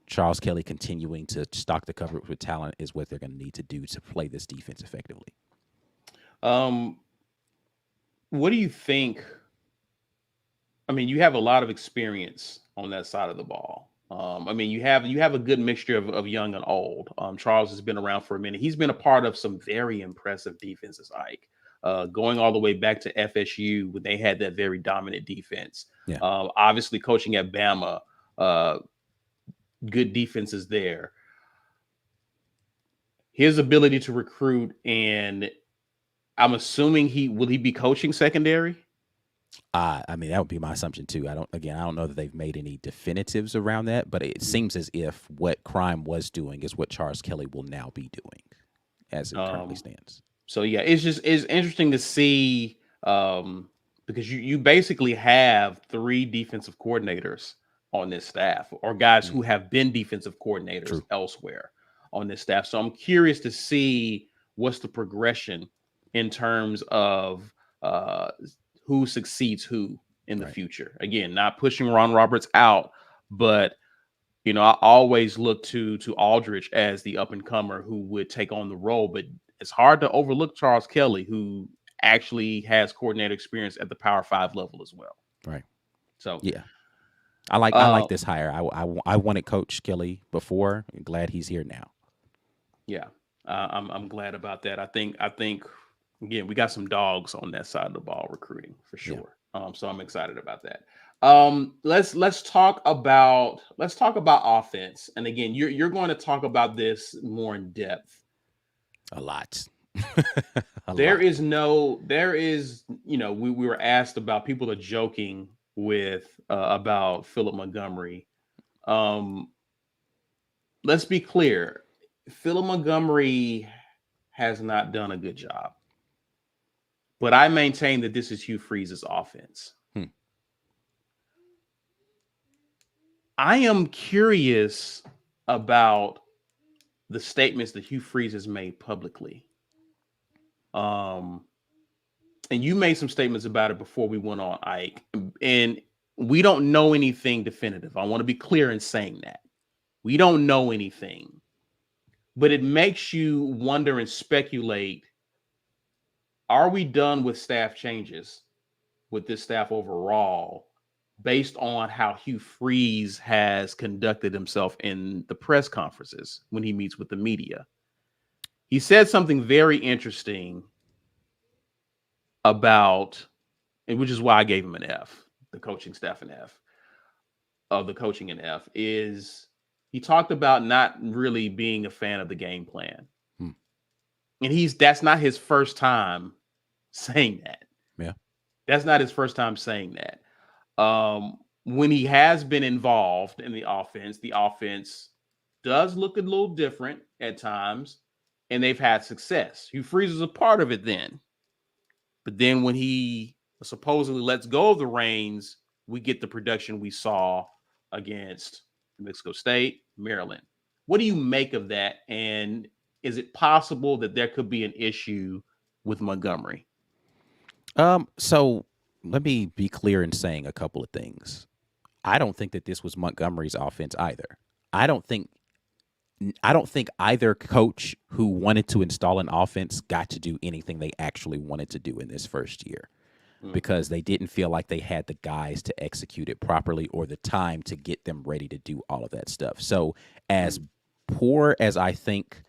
Charles Kelly continuing to stock the coverage with talent is what they're going to need to do to play this defense effectively. What do you think? I mean, you have a lot of experience on that side of the ball. You have a good mixture of young and old. Charles has been around for a minute. He's been a part of some very impressive defenses, Ike, going all the way back to FSU when they had that very dominant defense. Yeah. Obviously, coaching at Bama, good defenses there. His ability to recruit, and I'm assuming will he be coaching secondary? That would be my assumption too. I don't know that they've made any definitives around that, but it seems as if what Crime was doing is what Charles Kelly will now be doing as it currently stands. So yeah, it's interesting to see because you basically have 3 defensive coordinators on this staff, or guys who have been defensive coordinators True. elsewhere on this staff. So I'm curious to see what's the progression in terms of who succeeds who in the future. Again, not pushing Ron Roberts out, but I always look to Aldridge as the up and comer who would take on the role. But it's hard to overlook Charles Kelly, who actually has coordinator experience at the Power 5 level as well. Right. So yeah, I like this hire. I wanted Coach Kelly before. I'm glad he's here now. Yeah, I'm glad about that. I think again, we got some dogs on that side of the ball recruiting for sure. Yeah. So I'm excited about that. Let's talk about offense. And again, you're going to talk about this more in depth. A lot. There is, we were asked about, people are joking with about Philip Montgomery. Let's be clear. Philip Montgomery has not done a good job. But I maintain that this is Hugh Freeze's offense. I am curious about the statements that Hugh Freeze has made publicly. And you made some statements about it before we went on, Ike. And we don't know anything definitive. I want to be clear in saying that. We don't know anything. But it makes you wonder and speculate, are we done with staff changes with this staff overall based on how Hugh Freeze has conducted himself in the press conferences when he meets with the media? He said something very interesting about, and which is why I gave him an F, the coaching staff an F, of the coaching an F, is he talked about not really being a fan of the game plan. And that's not his first time saying that. Yeah. That's not his first time saying that. When he has been involved in the offense does look a little different at times, and they've had success. Hugh Freeze is a part of it then. But then when he supposedly lets go of the reins, we get the production we saw against New Mexico State, Maryland. What do you make of that? And is it possible that there could be an issue with Montgomery? So let me be clear in saying a couple of things. I don't think that this was Montgomery's offense either. I don't think either coach who wanted to install an offense got to do anything they actually wanted to do in this first year, because they didn't feel like they had the guys to execute it properly or the time to get them ready to do all of that stuff. So as poor as I think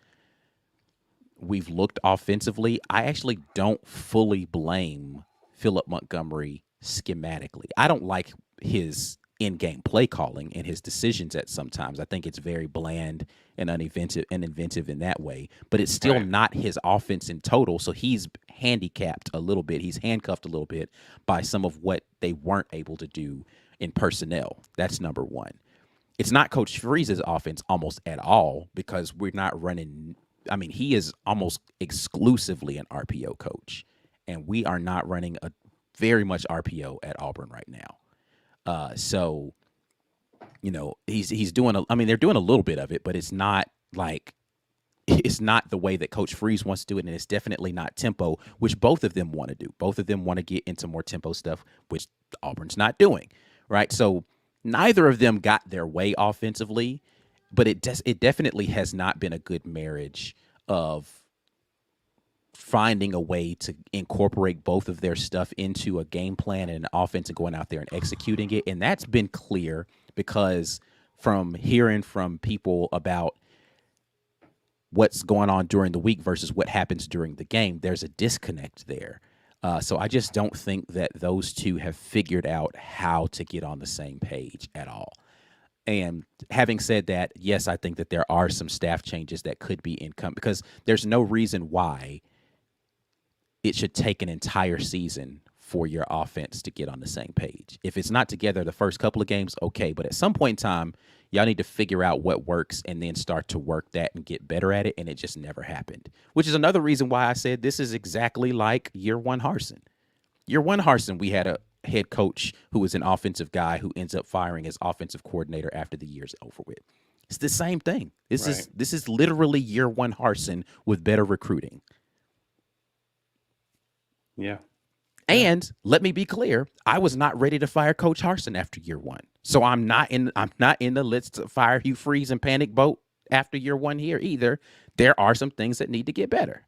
we've looked offensively, I actually don't fully blame Philip Montgomery schematically. I don't like his in-game play calling and his decisions at sometimes. I think it's very bland and uninventive in that way, but it's still not his offense in total. So he's handicapped a little bit. He's handcuffed a little bit by some of what they weren't able to do in personnel. That's number one. It's not Coach Freeze's offense almost at all, because we're not running. I mean, he is almost exclusively an RPO coach, and we are not running a very much RPO at Auburn right now. So, he's doing they're doing a little bit of it, but it's not the way that Coach Freeze wants to do it, and it's definitely not tempo, which both of them want to do. Both of them want to get into more tempo stuff, which Auburn's not doing, right? So neither of them got their way offensively, but it definitely has not been a good marriage of finding a way to incorporate both of their stuff into a game plan and an offense and going out there and executing it. And that's been clear, because from hearing from people about what's going on during the week versus what happens during the game, there's a disconnect there. So I just don't think that those two have figured out how to get on the same page at all. And having said that, yes, I think that there are some staff changes that could be income, because there's no reason why it should take an entire season for your offense to get on the same page. If it's not together the first couple of games, okay, but at some point in time, y'all need to figure out what works and then start to work that and get better at it, and it just never happened, which is another reason why I said this is exactly like year one Harsin. Year one Harsin, we had a head coach who was an offensive guy who ends up firing his offensive coordinator after the year's over with. It's the same thing. This is literally year one Harsin with better recruiting. Yeah. And let me be clear, I was not ready to fire Coach Harsin after year one. So I'm not in the let's fire Hugh Freeze and panic boat after year one here either. There are some things that need to get better.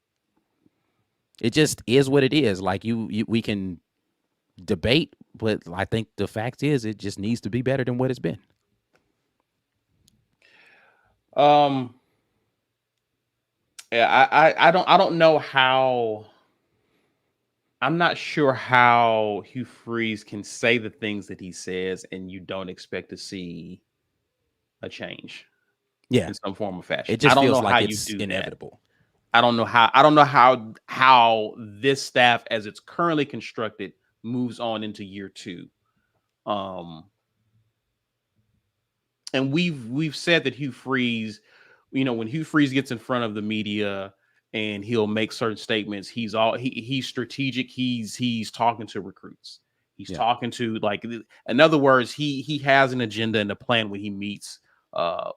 It just is what it is. Like we can debate, but I think the fact is it just needs to be better than what it's been. Yeah, I don't know how. I'm not sure how Hugh Freeze can say the things that he says and you don't expect to see a change. Yeah, in some form or fashion. it just I don't feels know like how it's you do inevitable. that. I don't know how this staff, as it's currently constructed, moves on into year two. And we've said that Hugh Freeze, when Hugh Freeze gets in front of the media and he'll make certain statements, he's strategic. He's talking to recruits. He's talking to, like, in other words, he has an agenda and a plan when he meets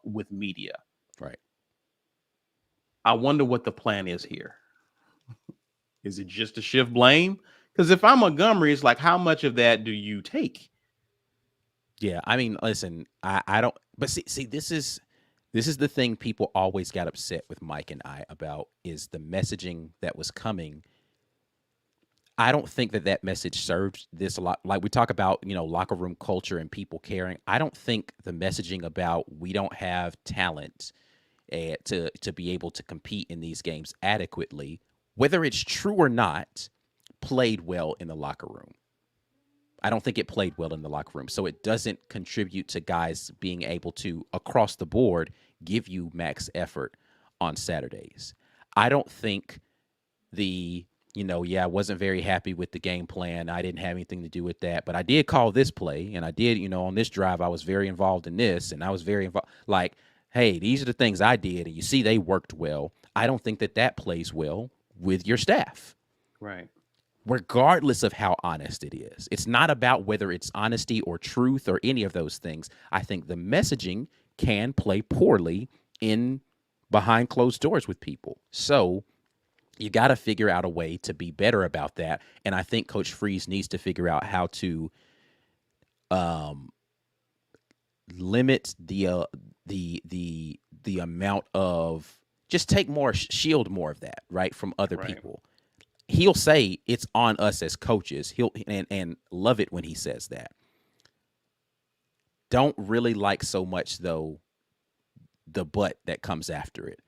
with media. Right. I wonder what the plan is here. Is it just to shift blame? Because if I'm Montgomery, it's like, how much of that do you take? Yeah, I mean, listen, I don't, but see, this is the thing people always got upset with Mike and I about, is the messaging that was coming. I don't think that message served this a lot. Like we talk about, locker room culture and people caring. I don't think the messaging about we don't have talent to be able to compete in these games adequately, whether it's true or not, played well in the locker room. I don't think it played well in the locker room. So it doesn't contribute to guys being able to, across the board, give you max effort on Saturdays. I don't think I wasn't very happy with the game plan. I didn't have anything to do with that. But I did call this play, and I did, on this drive, I was very involved in this, and I was very involved. Like, hey, these are the things I did, and you see they worked well. I don't think that plays well with your staff. Right. Regardless of how honest it is. It's not about whether it's honesty or truth or any of those things. I think the messaging can play poorly in behind closed doors with people. So you got to figure out a way to be better about that. And I think Coach Freeze needs to figure out how to limit the amount of, just take more, shield more of that, right, from other people. He'll say it's on us as coaches. He'll and love it when he says that. Don't really like so much, though, the but that comes after it.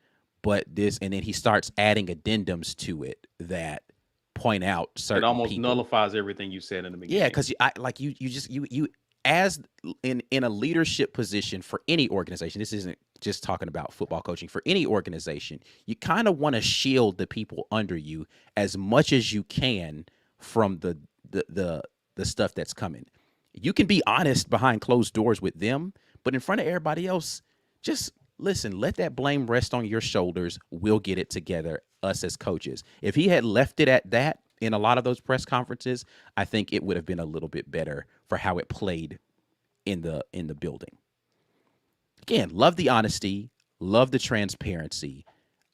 But this, and then he starts adding addendums to it that point out certain. It almost people. Nullifies everything you said in the beginning. Yeah, because you as in a leadership position for any organization. This isn't just talking about football coaching. For any organization, you kind of want to shield the people under you as much as you can from the stuff that's coming. You can be honest behind closed doors with them, but in front of everybody else, just listen, let that blame rest on your shoulders. We'll get it together, us as coaches. If he had left it at that in a lot of those press conferences, I think it would have been a little bit better for how it played in the building. Again, love the honesty, love the transparency.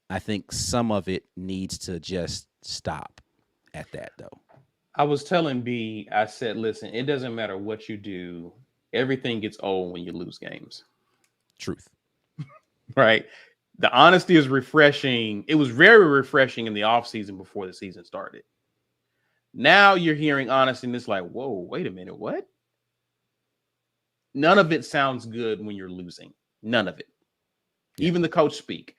I think some of it needs to just stop at that, though. I was telling B, I said, listen, it doesn't matter what you do. Everything gets old when you lose games. Truth. Right? The honesty is refreshing. It was very refreshing in the offseason before the season started. Now you're hearing honesty, and it's like, whoa, wait a minute, what? None of it sounds good when you're losing. None of it. Yeah. Even the coach speak.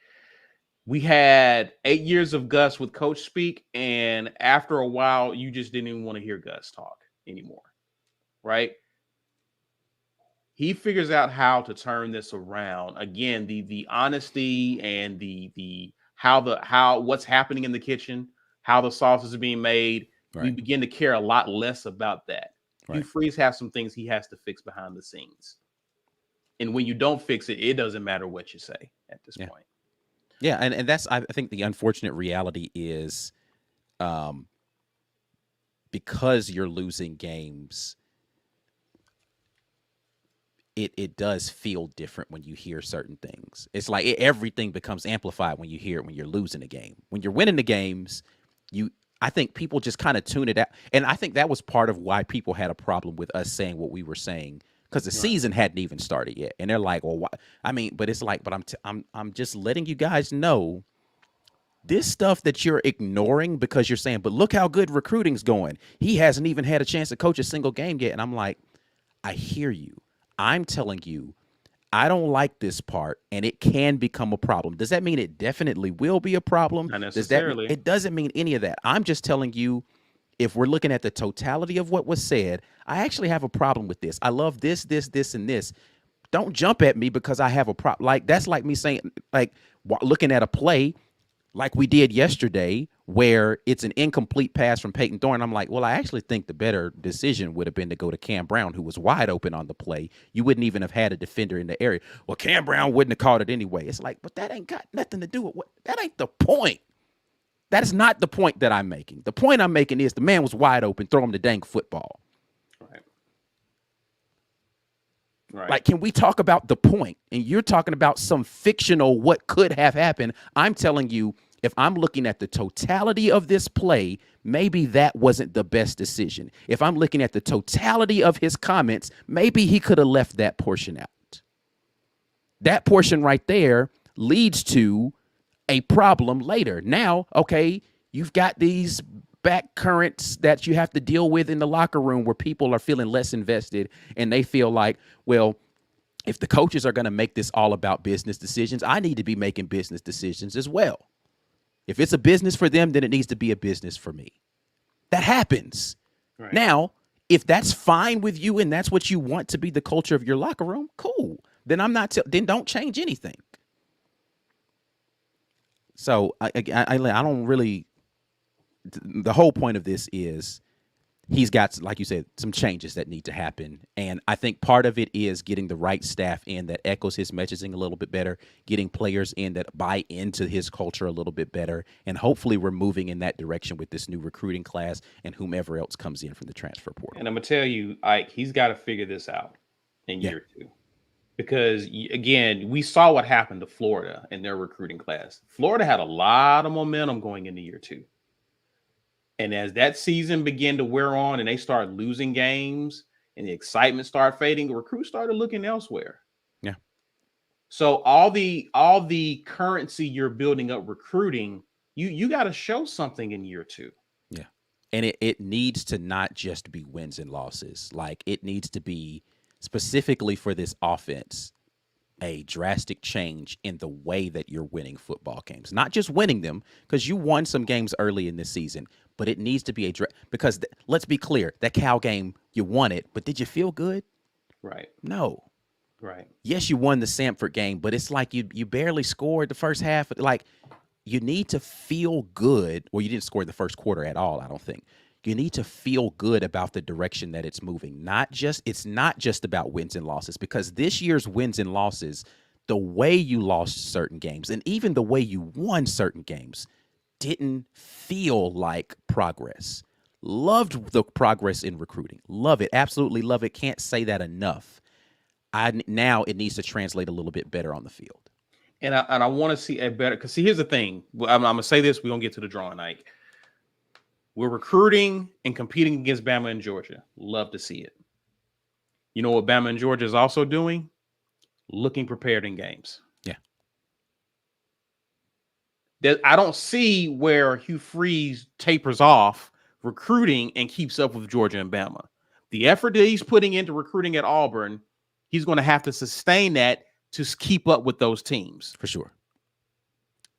We had 8 years of Gus with coach speak, and after a while, you just didn't even want to hear Gus talk anymore, right? He figures out how to turn this around. Again, the honesty and the what's happening in the kitchen, how the sauces are being made. Right. We begin to care a lot less about that. Right. Hugh Freeze has some things he has to fix behind the scenes. And when you don't fix it, it doesn't matter what you say at this point. Yeah, and that's, I think, the unfortunate reality is because you're losing games, it does feel different when you hear certain things. It's like everything becomes amplified when you hear it when you're losing a game. When you're winning the games, I think people just kind of tune it out. And I think that was part of why people had a problem with us saying what we were saying, because the season hadn't even started yet. And they're like, well, why? I mean, but it's like, but I'm just letting you guys know this stuff that you're ignoring because you're saying, but look how good recruiting's going. He hasn't even had a chance to coach a single game yet. And I'm like, I hear you. I'm telling you, I don't like this part, and it can become a problem. Does that mean it definitely will be a problem? Not necessarily. It doesn't mean any of that. I'm just telling you, if we're looking at the totality of what was said, I actually have a problem with this. I love this, and this. Don't jump at me because I have a problem. Like, that's like me saying, like, looking at a play like we did yesterday, where it's an incomplete pass from Peyton Thorne. I'm like, well, I actually think the better decision would have been to go to Cam Brown, who was wide open on the play. You wouldn't even have had a defender in the area. Well, Cam Brown wouldn't have caught it anyway. It's like, but that ain't got nothing to do with what. That ain't the point. That is not the point that I'm making. The point I'm making is the man was wide open. Throw him the dang football. Right. Like, can we talk about the point? And you're talking about some fictional what could have happened. I'm telling you, if I'm looking at the totality of this play, maybe that wasn't the best decision. If I'm looking at the totality of his comments, maybe he could have left that portion out. That portion right there leads to a problem later. Now, okay, you've got these back currents that you have to deal with in the locker room where people are feeling less invested, and they feel like, well, if the coaches are going to make this all about business decisions, I need to be making business decisions as well. If it's a business for them, then it needs to be a business for me. That happens. Right. Now, if that's fine with you and that's what you want to be the culture of your locker room, cool. Then then don't change anything. So I don't really. The whole point of this is he's got, like you said, some changes that need to happen. And I think part of it is getting the right staff in that echoes his messaging a little bit better, getting players in that buy into his culture a little bit better, and hopefully we're moving in that direction with this new recruiting class and whomever else comes in from the transfer portal. And I'm going to tell you, Ike, he's got to figure this out in year 2. Because, again, we saw what happened to Florida in their recruiting class. Florida had a lot of momentum going into year 2. And as that season began to wear on and they started losing games and the excitement started fading, the recruits started looking elsewhere. Yeah. So all the currency you're building up recruiting, you got to show something in year 2. Yeah. And it needs to not just be wins and losses. Like, it needs to be specifically for this offense, a drastic change in the way that you're winning football games. Not just winning them, because you won some games early in this season, but it needs to be because let's be clear, that Cal game, you won it, but did you feel good? Right. No. Right. Yes, you won the Samford game, but it's like you barely scored the first half. Like, you need to feel good. Well, you didn't score the first quarter at all, I don't think. You need to feel good about the direction that it's moving. It's not just about wins and losses, because this year's wins and losses, the way you lost certain games and even the way you won certain games didn't feel like progress. Loved the progress in recruiting. Love it. Absolutely love it. Can't say that enough. Now it needs to translate a little bit better on the field. And I want to see a better, because here's the thing. I'm going to say this. We're going to get to the drawing night. We're recruiting and competing against Bama and Georgia. Love to see it. You know what Bama and Georgia is also doing? Looking prepared in games. Yeah. I don't see where Hugh Freeze tapers off recruiting and keeps up with Georgia and Bama. The effort that he's putting into recruiting at Auburn, he's going to have to sustain that to keep up with those teams. For sure.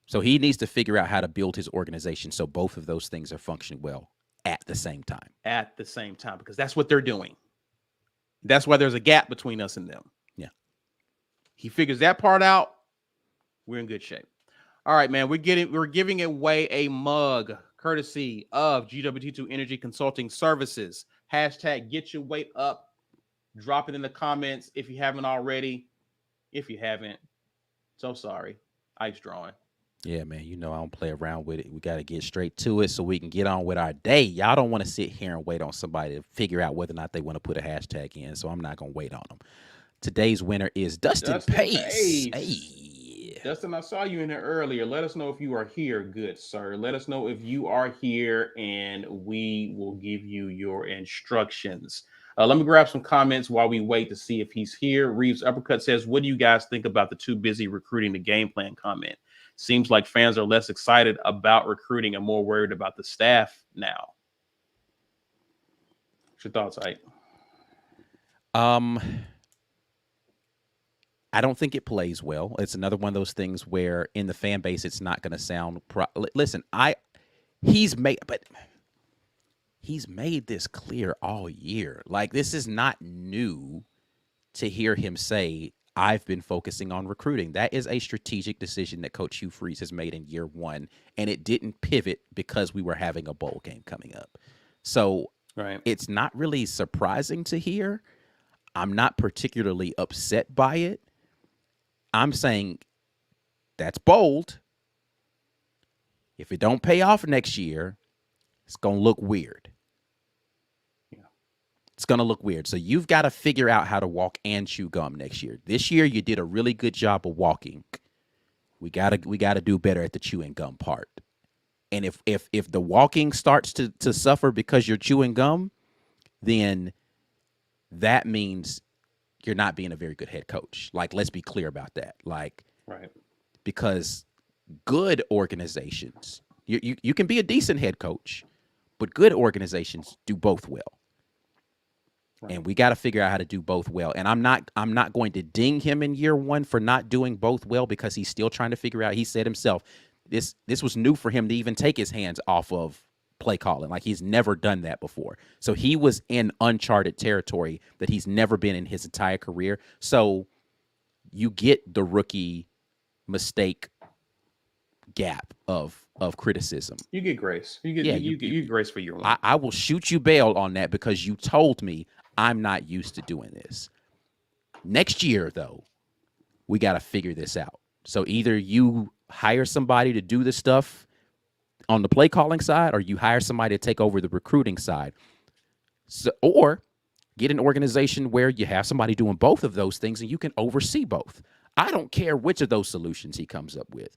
So he needs to figure out how to build his organization so both of those things are functioning well at the same time. At the same time, because that's what they're doing. That's why there's a gap between us and them. Yeah. He figures that part out, we're in good shape. All right, man, we're giving away a mug courtesy of GWT2 Energy Consulting Services. Hashtag get your weight up. Drop it in the comments if you haven't already. If you haven't, so sorry. Ice drawing. Yeah, man. You know I don't play around with it. We got to get straight to it so we can get on with our day. Y'all don't want to sit here and wait on somebody to figure out whether or not they want to put a hashtag in. So I'm not gonna wait on them. Today's winner is Dustin Dustin Pace. Pace. Hey. Dustin, I saw you in there earlier. Let us know if you are here, good sir. Let us know if you are here, and we will give you your instructions. Let me grab some comments while we wait to see if he's here. Reeves Uppercut says, "What do you guys think about the too busy recruiting the game plan comment? Seems like fans are less excited about recruiting and more worried about the staff now." What's your thoughts, Ike? Um, I don't think it plays well. It's another one of those things where in the fan base, it's not going to sound. Listen, he's made this clear all year. Like, this is not new to hear him say, I've been focusing on recruiting. That is a strategic decision that Coach Hugh Freeze has made in year one, and it didn't pivot because we were having a bowl game coming up. So Right. it's not really surprising to hear. I'm not particularly upset by it. I'm saying that's bold. If it don't pay off next year, it's going to look weird. Yeah. It's going to look weird. So you've got to figure out how to walk and chew gum next year. This year you did a really good job of walking. We got to do better at the chewing gum part. And if the walking starts to suffer because you're chewing gum, then that means you're not being a very good head coach. Like, let's be clear about that. Like, Right. because good organizations, you can be a decent head coach, but good organizations do both well. Right. And we got to figure out how to do both well. And I'm not going to ding him in year one for not doing both well, because he's still trying to figure out. He said himself, this was new for him to even take his hands off of play calling. Like, he's never done that before. So he was in uncharted territory that he's never been in his entire career. So you get the rookie mistake gap of criticism. You get grace. You get you get grace for your one. I will shoot you bail on that because you told me I'm not used to doing this. Next year, though, we got to figure this out. So either you hire somebody to do the stuff on the play calling side, or you hire somebody to take over the recruiting side. So, or get an organization where you have somebody doing both of those things and you can oversee both. I don't care which of those solutions he comes up with,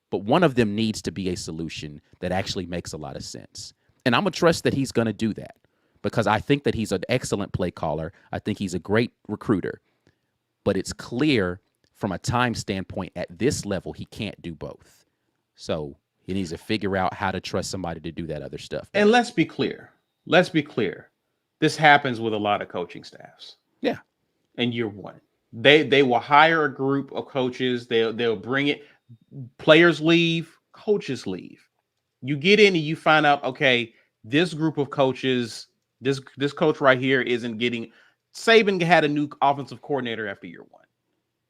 but one of them needs to be a solution that actually makes a lot of sense. And I'm going to trust that he's going to do that, because I think that he's an excellent play caller. I think he's a great recruiter. But it's clear from a time standpoint at this level, he can't do both. So he needs to figure out how to trust somebody to do that other stuff. And let's be clear. This happens with a lot of coaching staffs. Yeah. In year one, they will hire a group of coaches. They'll bring it. Players leave, coaches leave. You get in and you find out, okay, this group of coaches, this coach right here isn't getting. Saban had a new offensive coordinator after year one.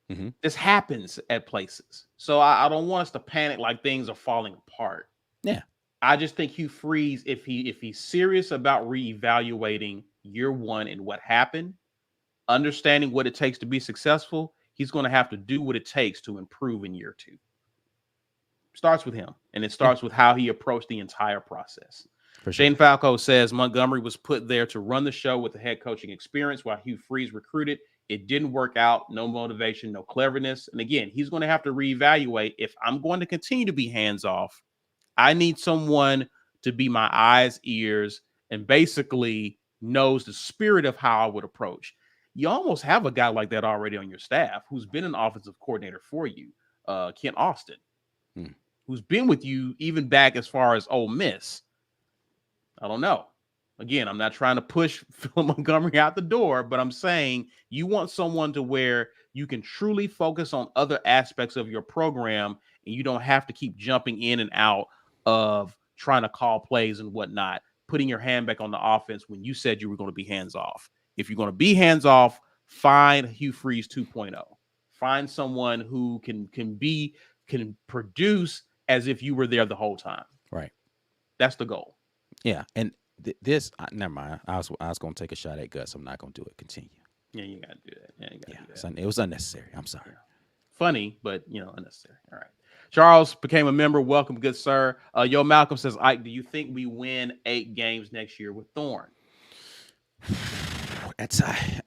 Mm-hmm. This happens at places. So I don't want us to panic like things are falling apart. Yeah. I just think Hugh Freeze, if he's serious about reevaluating year one and what happened, understanding what it takes to be successful, he's going to have to do what it takes to improve in year two. Starts with him, and it starts with how he approached the entire process. For sure. Shane Falco says Montgomery was put there to run the show with the head coaching experience while Hugh Freeze recruited. It didn't work out. No motivation, no cleverness. And again, he's going to have to reevaluate. If I'm going to continue to be hands off, I need someone to be my eyes, ears, and basically knows the spirit of how I would approach. You almost have a guy like that already on your staff who's been an offensive coordinator for you, Kent Austin, who's been with you even back as far as Ole Miss. I don't know. Again, I'm not trying to push Phil Montgomery out the door, but I'm saying you want someone to where you can truly focus on other aspects of your program, and you don't have to keep jumping in and out of trying to call plays and whatnot, putting your hand back on the offense when you said you were going to be hands off. If you're going to be hands off, find Hugh Freeze 2.0. Find someone who can produce as if you were there the whole time. Right. That's the goal. Yeah. And this, never mind. I was going to take a shot at Gus. I'm not going to do it. Continue. Yeah, you got to do that. Yeah, you got to do that. It was unnecessary. I'm sorry. Yeah. Funny, but unnecessary. All right. Charles became a member. Welcome, good sir. Yo, Malcolm says, Ike, do you think we win 8 games next year with Thorne?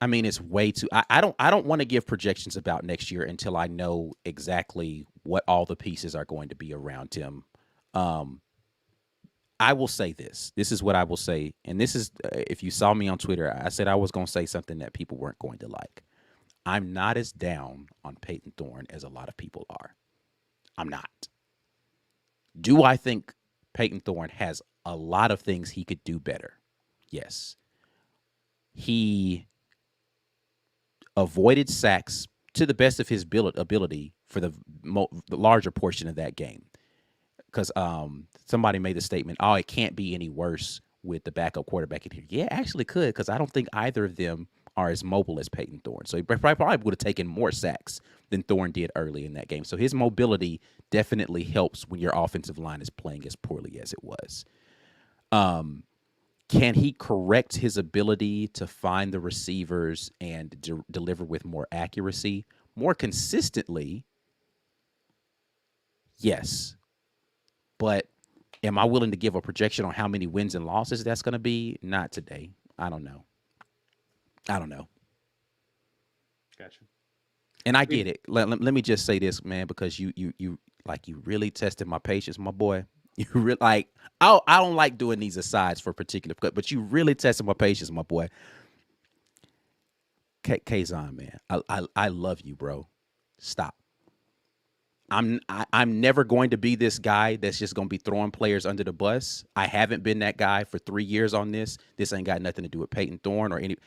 I mean, it's way too. I don't want to give projections about next year until I know exactly what all the pieces are going to be around him. I will say this. This is what I will say, and this is if you saw me on Twitter, I said I was going to say something that people weren't going to like. I'm not as down on Peyton Thorne as a lot of people are. I'm not. Do I think Peyton Thorne has a lot of things he could do better? Yes. He avoided sacks to the best of his ability for the larger portion of that game. Because somebody made the statement, oh, it can't be any worse with the backup quarterback in here. Yeah, actually could, because I don't think either of them are as mobile as Peyton Thorne. So he probably would have taken more sacks than Thorne did early in that game. So his mobility definitely helps when your offensive line is playing as poorly as it was. Can he correct his ability to find the receivers and deliver with more accuracy, more consistently? Yes. But am I willing to give a projection on how many wins and losses that's going to be? Not today. I don't know. Gotcha. And I get it. Let me just say this, man, because you really tested my patience, my boy. You really I don't like doing these asides for particular, but you really tested my patience, my boy. Kazan, man, I love you, bro. Stop. I'm never going to be this guy that's just going to be throwing players under the bus. I haven't been that guy for 3 years on this. This ain't got nothing to do with Peyton Thorne or any.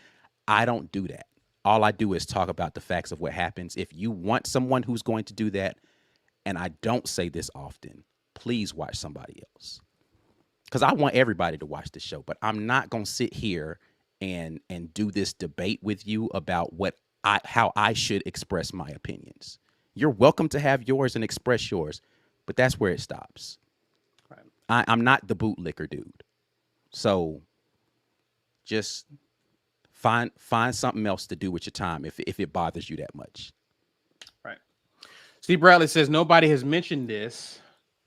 I don't do that. All I do is talk about the facts of what happens. If you want someone who's going to do that, and I don't say this often, please watch somebody else. Because I want everybody to watch the show, but I'm not going to sit here and do this debate with you about how I should express my opinions. You're welcome to have yours and express yours, but that's where it stops. Right. I'm not the bootlicker dude. So just find something else to do with your time if it bothers you that much. Right. Steve Bradley says, nobody has mentioned this.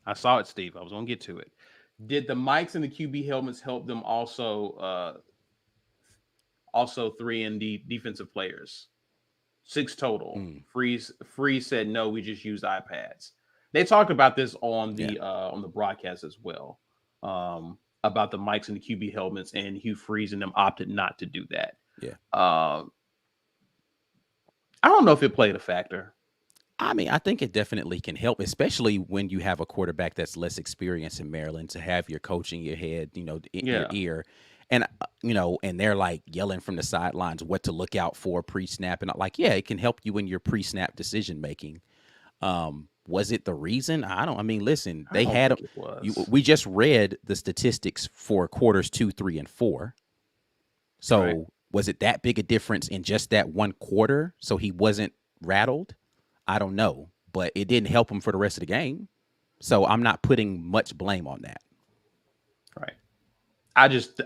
I saw it, Steve. I was going to get to it. Did the mics and the QB helmets help them also 3 and D defensive players? 6 total. Freeze said no. We just used iPads. They talked about this on the broadcast as well, about the mics and the QB helmets, and Hugh Freeze and them opted not to do that. Yeah. I don't know if it played a factor. I mean, I think it definitely can help, especially when you have a quarterback that's less experienced in Maryland, to have your coach in your head, in your ear. And, and they're like yelling from the sidelines what to look out for pre-snap. And it can help you in your pre-snap decision making. Was it the reason? Listen, they had them. We just read the statistics for quarters 2, 3, and 4. So was it that big a difference in just that one quarter? So he wasn't rattled? I don't know, but it didn't help him for the rest of the game. So I'm not putting much blame on that. Right. I just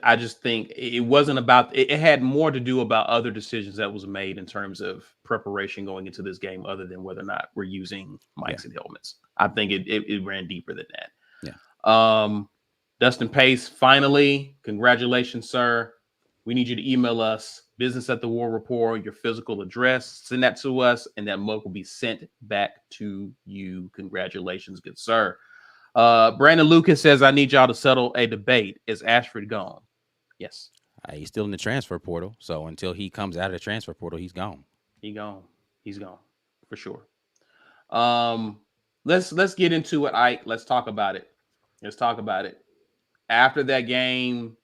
think it wasn't about it. It had more to do about other decisions that was made in terms of preparation going into this game, other than whether or not we're using mics and helmets. I think it ran deeper than that. Yeah. Dustin Pace, finally, congratulations, sir. We need you to email us, Business at the War Report, your physical address. Send that to us, and that mug will be sent back to you. Congratulations, good sir. Brandon Lucas says, I need y'all to settle a debate. Is Ashford gone? Yes. He's still in the transfer portal. So until he comes out of the transfer portal, he's gone. He's gone for sure. Let's get into it, Ike. Let's talk about it. After that game,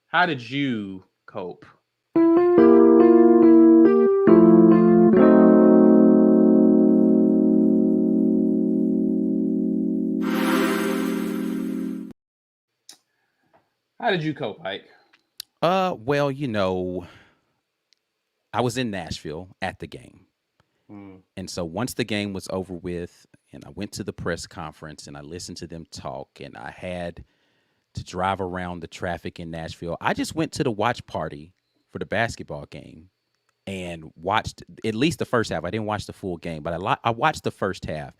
how did you cope? How did you cope, Ike? Well, I was in Nashville at the game. And so once the game was over with, and I went to the press conference and I listened to them talk, and I had to drive around the traffic in Nashville, I just went to the watch party for the basketball game and watched at least the first half. I didn't watch the full game, but I watched the first half.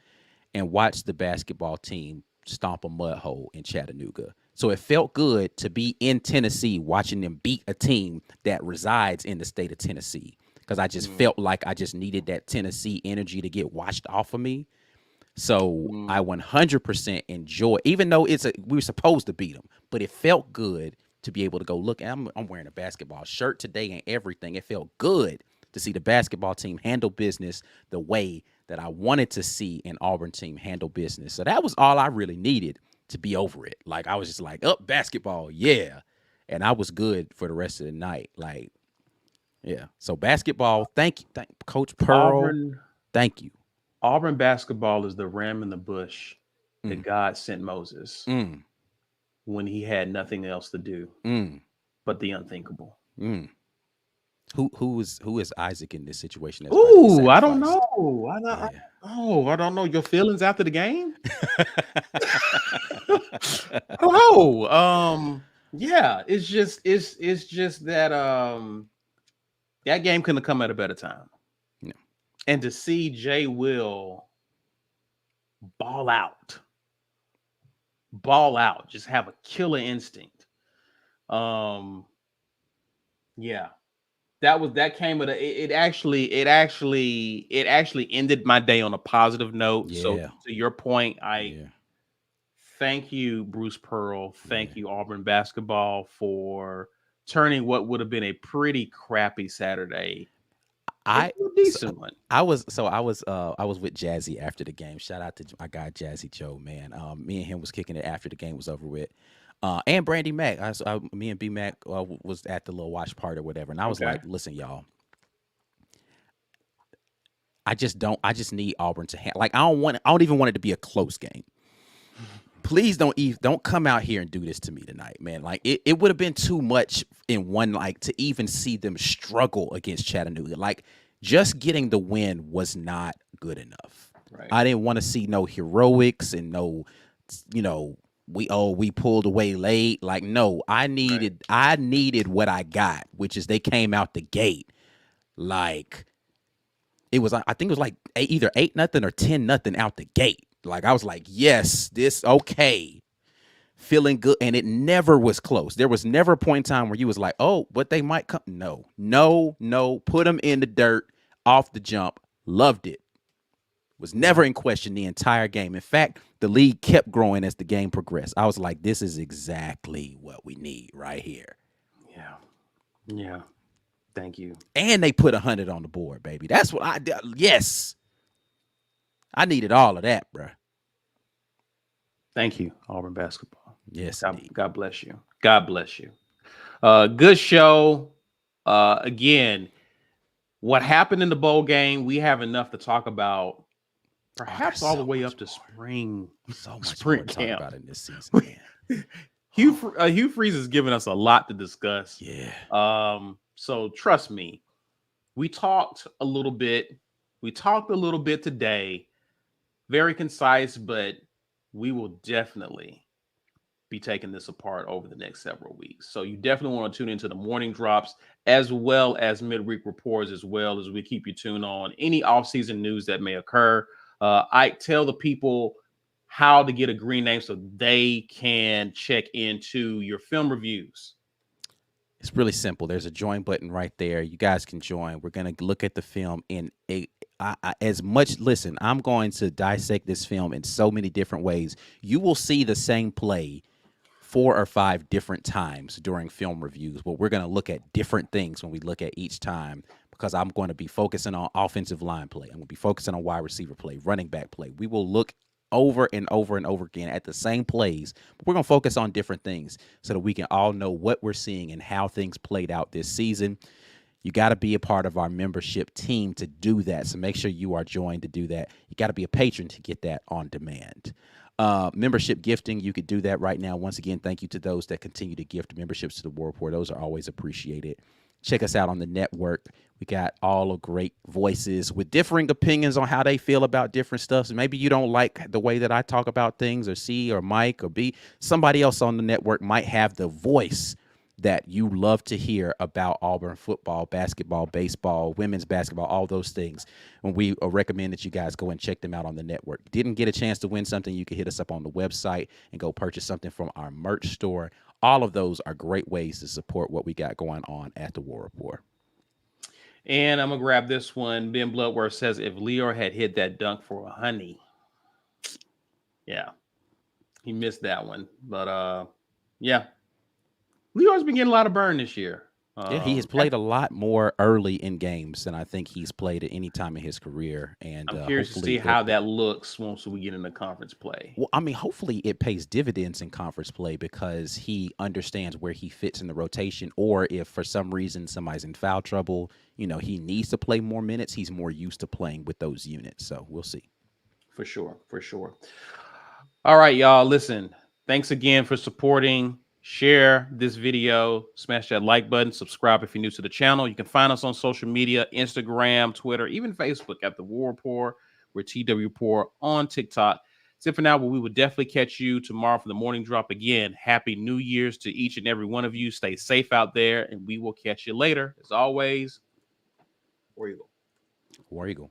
and watch the basketball team stomp a mud hole in Chattanooga. So it felt good to be in Tennessee watching them beat a team that resides in the state of Tennessee, because I just felt like I just needed that Tennessee energy to get washed off of me. So I 100% enjoy, even though we were supposed to beat them, but it felt good to be able to go look. I'm wearing a basketball shirt today and everything. It felt good to see the basketball team handle business the way that I wanted to see an Auburn team handle business. So that was all I really needed to be over it. Like, I was just like, up basketball, yeah. And I was good for the rest of the night. Like, yeah. So basketball, thank you, Coach Pearl. Thank you. Auburn basketball is the ram in the bush that God sent Moses when he had nothing else to do but the unthinkable. Who is Isaac in this situation? Ooh, I don't know. I don't know your feelings after the game. Yeah, it's just that that game couldn't have come at a better time. No. And to see Jay Will ball out, just have a killer instinct. Yeah. That came with it actually ended my day on a positive note. Yeah. So to your point, thank you, Bruce Pearl. Thank you, Auburn basketball, for turning what would have been a pretty crappy Saturday into a decent one. I was with Jazzy after the game. Shout out to my guy Jazzy Joe, man. Me and him was kicking it after the game was over with. And Brandy Mac. Me and B Mac was at the little watch party or whatever, and I was like, "Listen, y'all, I just need Auburn to I don't even want it to be a close game. Please don't come out here and do this to me tonight, man. Like, it would have been too much in one, like, to even see them struggle against Chattanooga. Like, just getting the win was not good enough. Right. I didn't want to see no heroics and no, we pulled away late. Like, no, I needed what I got, which is they came out the gate like it was. I think it was like either 8-0 or 10-0 out the gate. Like, I was like, yes, this okay, feeling good, and it never was close. There was never a point in time where you was like, oh, but they might come. No, put them in the dirt off the jump. Loved it. Was never in question the entire game. In fact, the lead kept growing as the game progressed. I was like, this is exactly what we need right here. Yeah. Thank you. And they put 100 on the board, baby. That's what I did. Yes. I needed all of that, bro. Thank you, Auburn basketball. Yes. God bless you. God bless you. Good show. Again, what happened in the bowl game, we have enough to talk about. Perhaps all the way up to spring. So much spring more to camp. talk about in this season, man. Hugh Freeze has given us a lot to discuss. Yeah. So trust me, we talked a little bit. We talked a little bit today. Very concise, but we will definitely be taking this apart over the next several weeks. So you definitely want to tune into the morning drops as well as midweek reports, as well as we keep you tuned on any offseason news that may occur. Ike, tell the people how to get a green name so they can check into your film reviews. It's really simple. There's a join button right there. You guys can join. We're going to look at the film in listen, I'm going to dissect this film in so many different ways. You will see the same play 4 or 5 different times during film reviews, but we're going to look at different things when we look at each time, because I'm going to be focusing on offensive line play. I'm going to be focusing on wide receiver play, running back play. We will look over and over and over again at the same plays, but we're going to focus on different things so that we can all know what we're seeing and how things played out this season. You got to be a part of our membership team to do that. So make sure you are joined to do that. You got to be a patron to get that on demand. Membership gifting, you could do that right now. Once again, thank you to those that continue to gift memberships to the War Report. Those are always appreciated. Check us out on the network. We got all of great voices with differing opinions on how they feel about different stuff. So maybe you don't like the way that I talk about things, or C or Mike or B. Somebody else on the network might have the voice that you love to hear about Auburn football, basketball, baseball, women's basketball, all those things, and we recommend that you guys go and check them out on the network. Didn't get a chance to win something, you can hit us up on the website and go purchase something from our merch store. All of those are great ways to support what we got going on at the War Report. And I'm going to grab this one. Ben Bloodworth says, if Leor had hit that dunk for a honey. Yeah. He missed that one. But, yeah. Leor's been getting a lot of burn this year. Yeah, he has played a lot more early in games than I think he's played at any time in his career. And I'm curious to see how that looks once we get into conference play. Well, I mean, hopefully it pays dividends in conference play because he understands where he fits in the rotation, or if for some reason somebody's in foul trouble, you know, he needs to play more minutes. He's more used to playing with those units. So we'll see. For sure. For sure. All right, y'all. Listen, thanks again for supporting. Share this video, smash that like button, subscribe if you're new to the channel. You can find us on social media, Instagram, Twitter, even Facebook at The War Report. We're TW Report on TikTok. So for now, but we will definitely catch you tomorrow for the morning drop again. Happy New Year's to each and every one of you. Stay safe out there, and we will catch you later. As always, War Eagle. War Eagle.